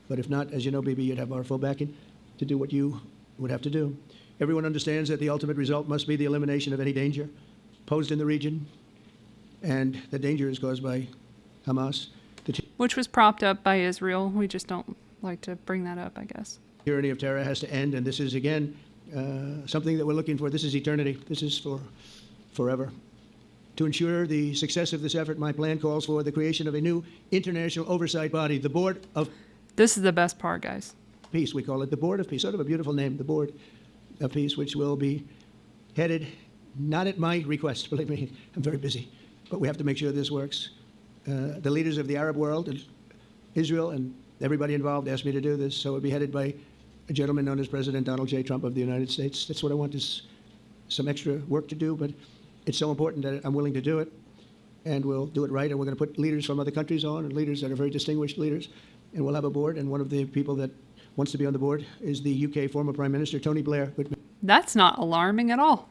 But if not, as you know, Bibi, you'd have our full backing to do what you would have to do. Everyone understands that the ultimate result must be the elimination of any danger posed in the region, and the danger is caused by Hamas. Which was propped up by Israel. We just don't like to bring that up, I guess. The tyranny of terror has to end, and this is, again, something that we're looking for. This is eternity. This is for forever. To ensure the success of this effort, my plan calls for the creation of a new international oversight body, the Board of... This is the best part, guys. Peace, we call it the Board of Peace. Sort of a beautiful name, the Board of Peace, which will be headed, not at my request, believe me, I'm very busy, but we have to make sure this works. The leaders of the Arab world, and Israel, and everybody involved asked me to do this, so it will be headed by a gentleman known as President Donald J. Trump of the United States. That's what I want, is some extra work to do, but it's so important that I'm willing to do it, and we'll do it right, and we're going to put leaders from other countries on, and leaders that are very distinguished leaders, and we'll have a board, and one of the people that wants to be on the board is the UK former Prime Minister, Tony Blair. That's not alarming at all.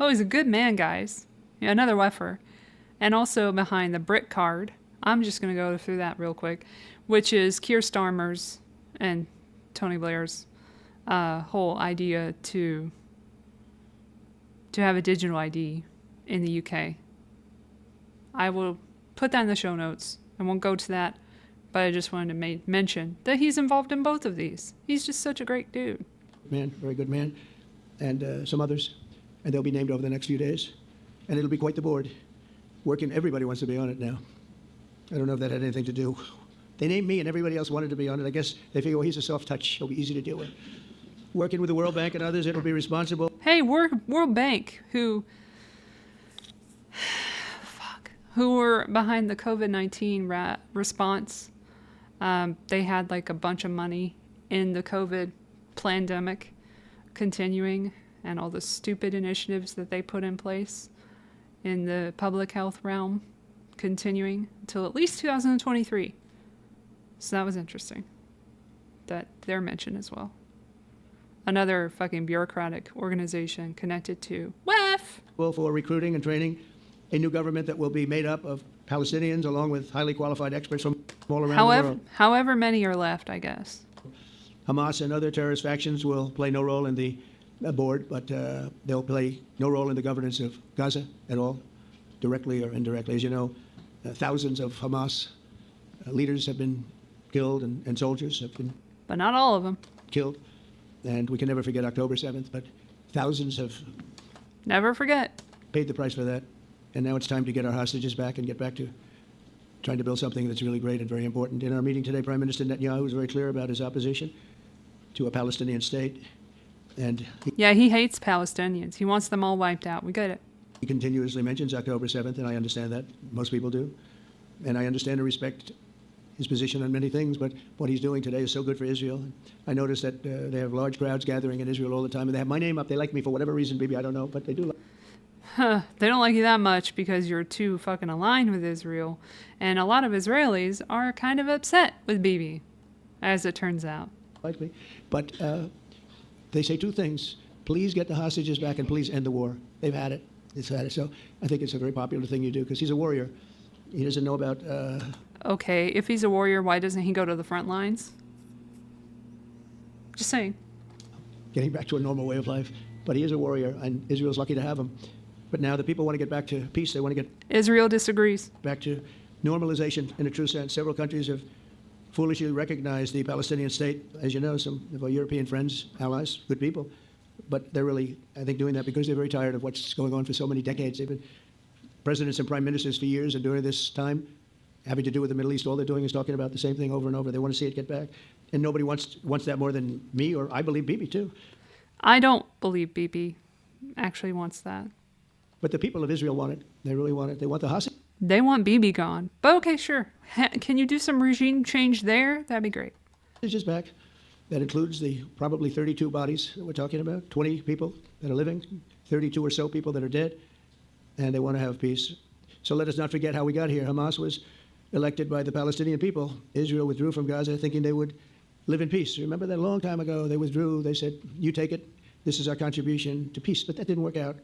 Oh, he's a good man, guys. Yeah, another weffer. And also behind the brick card, I'm just going to go through that real quick, which is Keir Starmer's and Tony Blair's whole idea to have a digital ID in the UK. I will put that in the show notes. I won't go to that, but I just wanted to mention that he's involved in both of these. He's just such a great dude. Man, very good man, and some others, and they'll be named over the next few days, and it'll be quite the board. Working, everybody wants to be on it now. I don't know if that had anything to do. They named me, and everybody else wanted to be on it. I guess they figure, well, he's a soft touch. He'll be easy to deal with. Working with the World Bank and others, it'll be responsible. Hey, World Bank, who were behind the COVID-19 response. They had like a bunch of money in the COVID pandemic continuing, and all the stupid initiatives that they put in place in the public health realm continuing until at least 2023. So that was interesting that they're mentioned as well. Another fucking bureaucratic organization connected to WEF. Well, for recruiting and training a new government that will be made up of Palestinians, along with highly qualified experts from all around the world. However many are left, I guess. Hamas and other terrorist factions will play no role in the board, but they'll play no role in the governance of Gaza at all, directly or indirectly. As you know, thousands of Hamas leaders have been killed and soldiers have been But not all of them. killed. And we can never forget October 7th, but thousands have Never forget. paid the price for that. And now it's time to get our hostages back and get back to trying to build something that's really great and very important. In our meeting today, Prime Minister Netanyahu was very clear about his opposition to a Palestinian state. And Yeah, he hates Palestinians. He wants them all wiped out. We get it. he continuously mentions October 7th, and I understand that. Most people do. And I understand and respect his position on many things, but what he's doing today is so good for Israel. I noticed that they have large crowds gathering in Israel all the time, and they have my name up. They like me for whatever reason, Bibi, I don't know, but they do like They don't like you that much because you're too fucking aligned with Israel. And a lot of Israelis are kind of upset with Bibi, as it turns out. me. But they say two things. Please get the hostages back and please end the war. They've had it. It's had it. So I think it's a very popular thing you do because he's a warrior. He doesn't know about... Okay, if he's a warrior, why doesn't he go to the front lines? Just saying. getting back to a normal way of life. But he is a warrior, and Israel's lucky to have him. But now the people want to get back to peace. They want to get Israel disagrees. Back to normalization in a true sense. Several countries have foolishly recognized the Palestinian state. As you know, some of our European friends, allies, good people. But they're really, I think, doing that because they're very tired of what's going on for so many decades. They've been presidents and prime ministers for years, and during this time, having to do with the Middle East, all they're doing is talking about the same thing over and over. They want to see it get back. And nobody wants that more than me, or I believe Bibi, too. I don't believe Bibi actually wants that. But the people of Israel want it. They really want it. They want the hostage. They want Bibi gone. But okay, sure. Can you do some regime change there? That'd be great. Hostages back. That includes the probably 32 bodies that we're talking about, 20 people that are living, 32 or so people that are dead, and they want to have peace. So let us not forget how we got here. Hamas was elected by the Palestinian people. Israel withdrew from Gaza thinking they would live in peace. Remember that a long time ago, they withdrew. They said, you take it. This is our contribution to peace. But that didn't work out.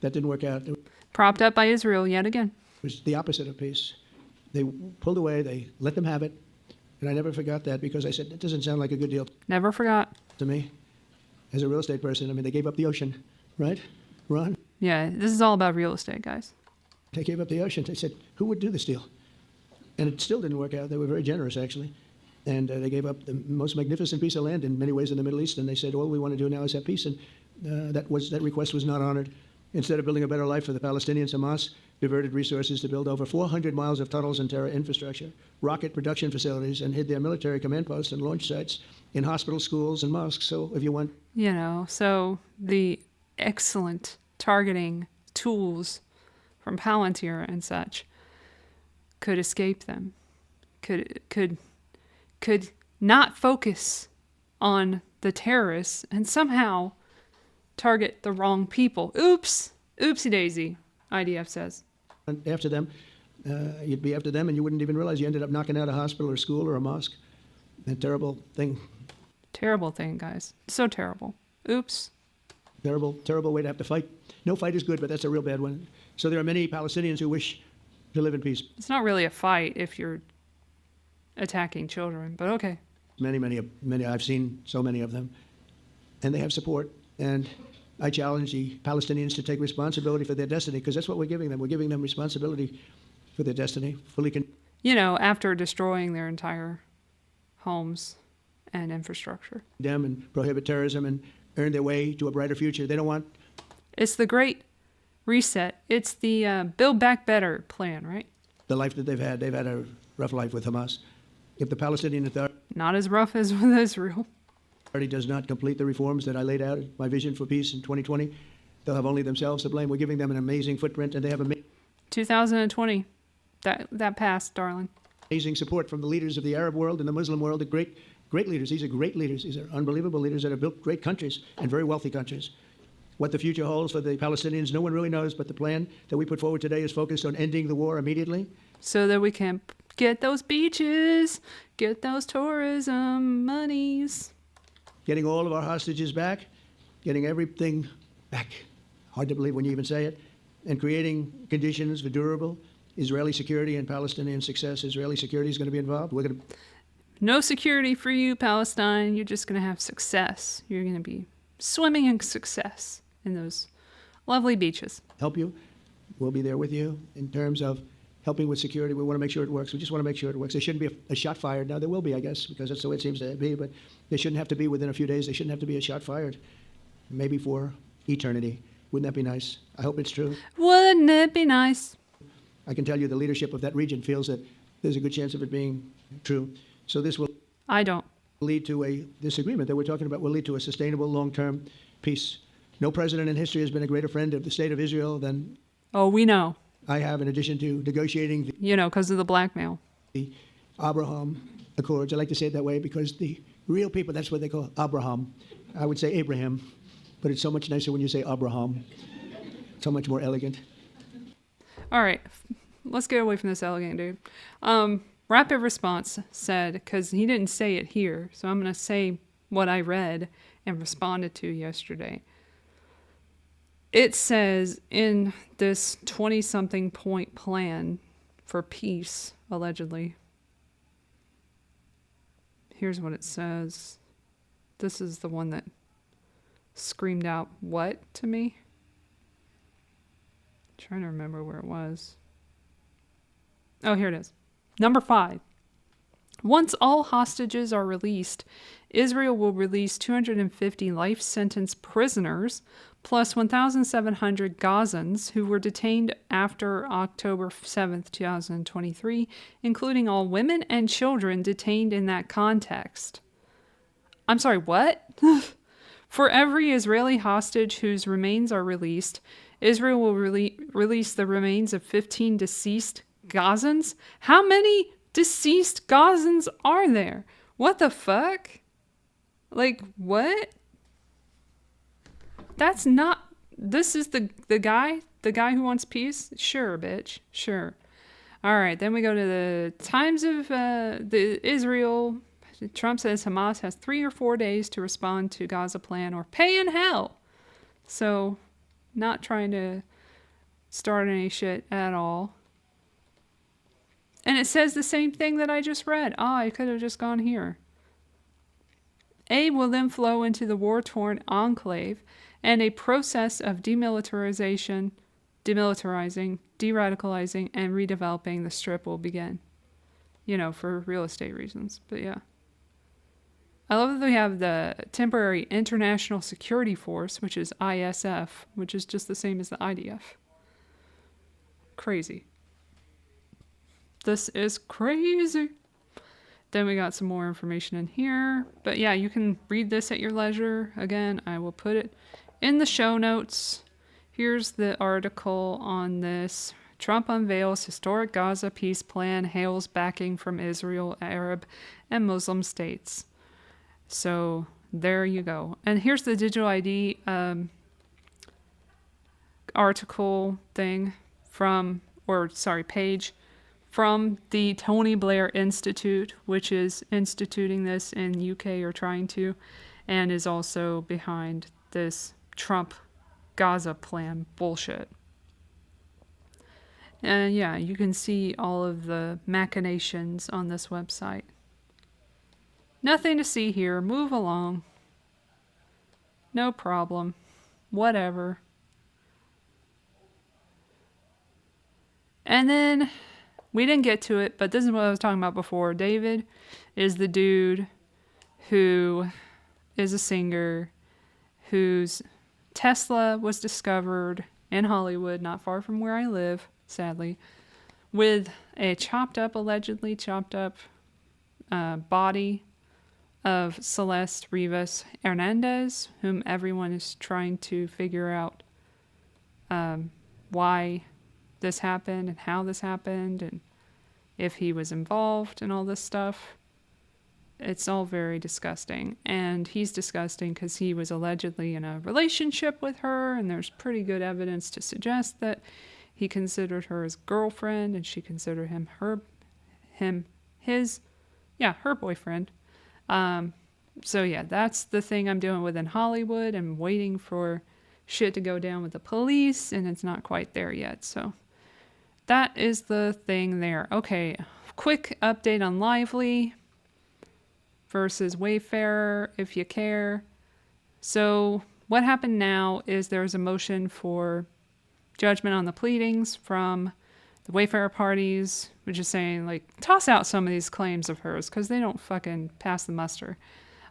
That didn't work out. It Propped up by Israel yet again. was the opposite of peace. They pulled away. They let them have it. And I never forgot that because I said, that doesn't sound like a good deal Never forgot. to me. As a real estate person, I mean, they gave up the ocean, right, Ron? Yeah, this is all about real estate, guys. They gave up the ocean. They said, who would do this deal? And it still didn't work out. They were very generous, actually. And they gave up the most magnificent piece of land in many ways in the Middle East. And they said, all we want to do now is have peace. And that request was not honored. Instead of building a better life for the Palestinians, Hamas diverted resources to build over 400 miles of tunnels and terror infrastructure, rocket production facilities, and hid their military command posts and launch sites in hospitals, schools, and mosques. So if you want... You know, so the excellent targeting tools from Palantir and such could escape them, could not focus on the terrorists and somehow target the wrong people. Oops, oopsie daisy, IDF says. After them, you'd be after them and you wouldn't even realize you ended up knocking out a hospital or school or a mosque. A terrible thing. Terrible thing, guys. So terrible. Oops. Terrible, terrible way to have to fight. No fight is good, but that's a real bad one. So there are many Palestinians who wish to live in peace. It's not really a fight if you're attacking children, but okay. Many. I've seen so many of them. And they have support. And I challenge the Palestinians to take responsibility for their destiny, because that's what we're giving them. We're giving them responsibility for their destiny. You know, after destroying their entire homes and infrastructure. Them and prohibit terrorism and earn their way to a brighter future. They don't want... It's the Great Reset. It's the Build Back Better plan, right? The life that they've had a rough life with Hamas. If the Palestinian Authority... Not as rough as with Israel. ...does not complete the reforms that I laid out, my vision for peace in 2020, they'll have only themselves to blame. We're giving them an amazing footprint, and they have 2020. That passed, darling. Amazing support from the leaders of the Arab world and the Muslim world, the great leaders. These are great leaders. These are unbelievable leaders that have built great countries and very wealthy countries. What the future holds for the Palestinians, no one really knows, but the plan that we put forward today is focused on ending the war immediately. So that we can get those beaches, get those tourism monies. Getting all of our hostages back, getting everything back. Hard to believe when you even say it. And creating conditions for durable Israeli security and Palestinian success, Israeli security is going to be involved. We're going to... No security for you, Palestine. You're just going to have success. You're going to be swimming in success in those lovely beaches. help you. We'll be there with you in terms of helping with security. We want to make sure it works. We just want to make sure it works. There shouldn't be a shot fired. Now, there will be, I guess, because that's the way it seems to be, but there shouldn't have to be within a few days. There shouldn't have to be a shot fired. Maybe for eternity. Wouldn't that be nice? I hope it's true. Wouldn't it be nice? I can tell you the leadership of that region feels that there's a good chance of it being true. So this will lead to this agreement that we're talking about will lead to a sustainable long-term peace. No president in history has been a greater friend of the state of Israel than Oh, we know. I have, in addition to negotiating because of the blackmail. The Abraham Accords. I like to say it that way because the real people, that's what they call Abraham. I would say Abraham, but it's so much nicer when you say Abraham. So much more elegant. All right, let's get away from this elegant dude. Rapid Response said, because he didn't say it here, so I'm going to say what I read and responded to yesterday. It says in this 20-something point plan for peace, allegedly. Here's what it says. This is the one that screamed out, what, to me? I'm trying to remember where it was. Oh, here it is. Number 5. Once all hostages are released, Israel will release 250 life sentence prisoners plus 1,700 Gazans who were detained after October 7th, 2023, including all women and children detained in that context. I'm sorry, what? For every Israeli hostage whose remains are released, Israel will release the remains of 15 deceased Gazans? How many deceased Gazans are there? What the fuck? Like, what? That's not... This is the guy who wants peace? Sure, bitch. Sure. All right, then we go to the Times of the Israel. Trump says Hamas has 3 or 4 days to respond to Gaza plan or pay in hell. So, not trying to start any shit at all. And it says the same thing that I just read. I could have just gone here. Aid will then flow into the war-torn enclave, and a process of demilitarizing, de-radicalizing, and redeveloping the strip will begin. For real estate reasons. But yeah. I love that we have the Temporary International Security Force, which is ISF, which is just the same as the IDF. Crazy. This is crazy. Then we got some more information in here. But yeah, you can read this at your leisure. Again, I will put it in the show notes. Here's the article on this. Trump unveils historic Gaza peace plan, hails backing from Israel, Arab, and Muslim states. So there you go. And here's the digital ID article thing page from the Tony Blair Institute, which is instituting this in UK or trying to, and is also behind this Trump Gaza plan bullshit. And yeah, you can see all of the machinations on this website. Nothing to see here. Move along. No problem. Whatever. And then, we didn't get to it, but this is what I was talking about before. David is the dude who is a singer whose Tesla was discovered in Hollywood, not far from where I live, sadly, with a allegedly chopped up body of Celeste Rivas Hernandez, whom everyone is trying to figure out why this happened and how this happened and if he was involved and all this stuff. It's all very disgusting. And he's disgusting because he was allegedly in a relationship with her, and there's pretty good evidence to suggest that he considered her his girlfriend and she considered him her boyfriend. So yeah, that's the thing I'm doing within Hollywood. I'm waiting for shit to go down with the police, and it's not quite there yet. So that is the thing there. Okay, quick update on Lively versus Wayfarer, if you care. So what happened now is there's a motion for judgment on the pleadings from the Wayfarer parties, which is saying, like, toss out some of these claims of hers because they don't fucking pass the muster.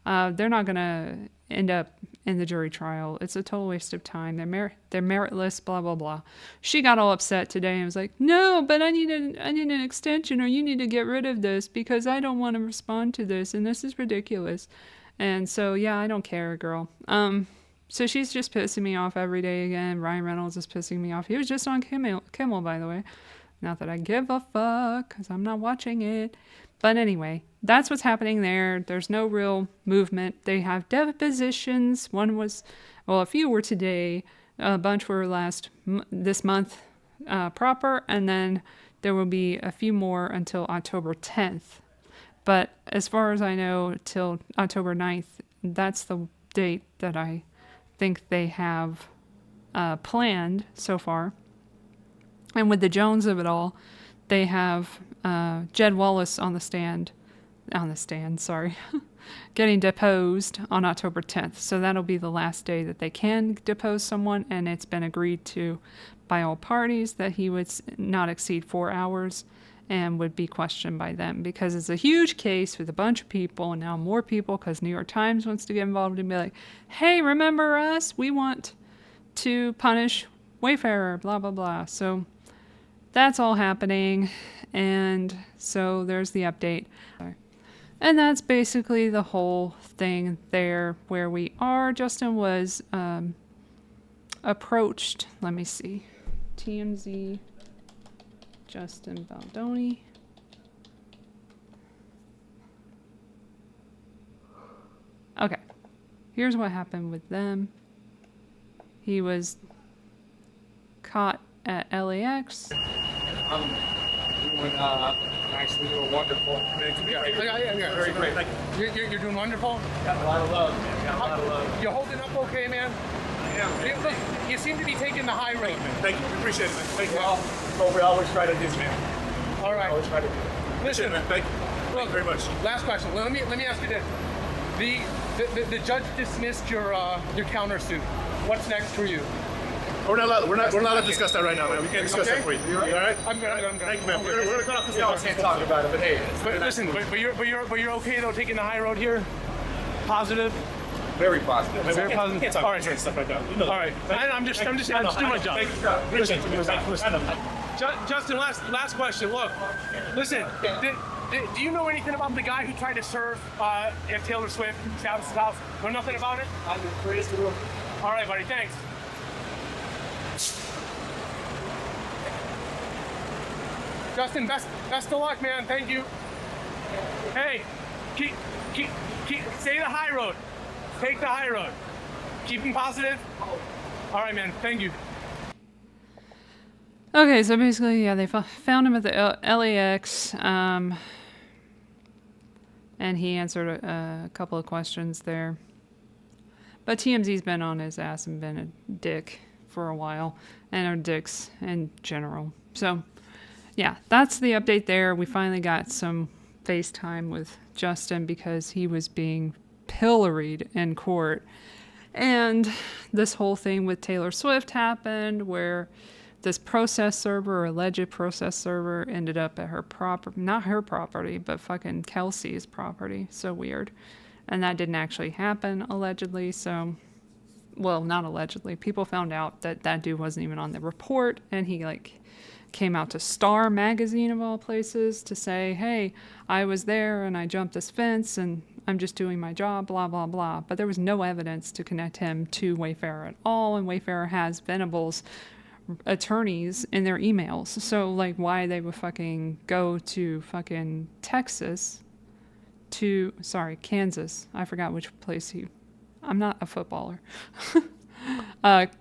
They're not going to end up in the jury trial. It's a total waste of time. They're meritless, blah, blah, blah. She got all upset today and was like, no, but I need an extension, or you need to get rid of this because I don't want to respond to this, and this is ridiculous. And so, yeah, I don't care, girl. So she's just pissing me off every day again. Ryan Reynolds is pissing me off. He was just on Kimmel, by the way. Not that I give a fuck, because I'm not watching it. But anyway, that's what's happening there. There's no real movement. They have depositions. One was, well, a few were today. A bunch were this month proper. And then there will be a few more until October 10th. But as far as I know, till October 9th, that's the date that I think they have planned so far. And with the Jones of it all, they have Jed Wallace on the stand, getting deposed on October 10th. So that'll be the last day that they can depose someone, and it's been agreed to by all parties that he would not exceed 4 hours and would be questioned by them, because it's a huge case with a bunch of people, and now more people, because New York Times wants to get involved and be like, hey, remember us? We want to punish Wayfarer, blah, blah, blah. So that's all happening, and so there's the update. And that's basically the whole thing there where we are. Justin was approached, let me see, TMZ, Justin Baldoni. Okay, here's what happened with them. He was caught at LAX. Actually, doing wonderful. Yeah, very great. You're doing wonderful? Got a lot of love, man. Got a lot of love. You holding up okay, man? Yeah. You seem to be taking the high road. Thank you. Appreciate it, man. Thank you. Well, we always try to do this, man. All right. Always try to do it. Listen, man. Thank you. Thank you very much. Last question. Let me ask you this. The judge dismissed your countersuit. What's next for you? We're not allowed to discuss that right now, man. We can't discuss that for you. You all right? I'm good. Thank you, man. We're gonna cut off this call. Can't talk about it, but hey. But listen, but you're okay though, taking the high road here. Positive. Very positive. Very positive. Can't talk all right, stuff like that. You know all right. I'm just doing my job. Listen. Justin, last question. Look, listen. Do you know anything about the guy who tried to serve at Taylor Swift, Travis' house? Know nothing about it? I'm the greatest in the world. All right, buddy. Thanks. Justin, best of luck, man. Thank you. Hey, keep stay the high road. Take the high road. Keep him positive. All right, man. Thank you. Okay, so basically, yeah, they found him at the LAX, and he answered a couple of questions there. But TMZ's been on his ass and been a dick for a while, and are dicks in general. So, yeah, that's the update there. We finally got some FaceTime with Justin because he was being pilloried in court. And this whole thing with Taylor Swift happened where this process server, or alleged process server, ended up at her property, not her property, but fucking Kelsey's property. So weird. And that didn't actually happen, allegedly. So, well, not allegedly. People found out that dude wasn't even on the report, and he, like, came out to Star magazine of all places to say, hey, I was there and I jumped this fence and I'm just doing my job, blah, blah, blah. But there was no evidence to connect him to Wayfarer at all, and Wayfarer has Venable's attorneys in their emails. So, like, why they would fucking go to fucking Kansas. I forgot which place I'm not a footballer.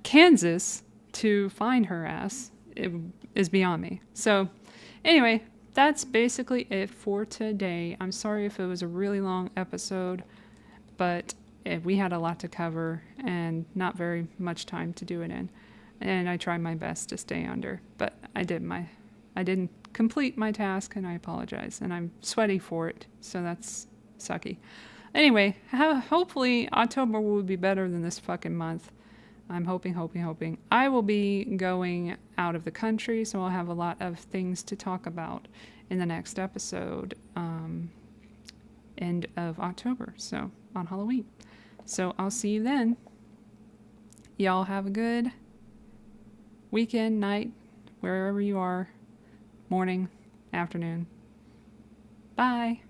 Kansas to find her ass. It is beyond me. So anyway, that's basically it for today. I'm sorry if it was a really long episode, but we had a lot to cover and not very much time to do it in. And I tried my best to stay under, but I did my I didn't complete my task, and I apologize. And I'm sweaty for it, so that's sucky. Anyway, hopefully October will be better than this fucking month. I'm hoping. I will be going out of the country, so I'll have a lot of things to talk about in the next episode, end of October, so on Halloween. So I'll see you then. Y'all have a good weekend, night, wherever you are, morning, afternoon. Bye.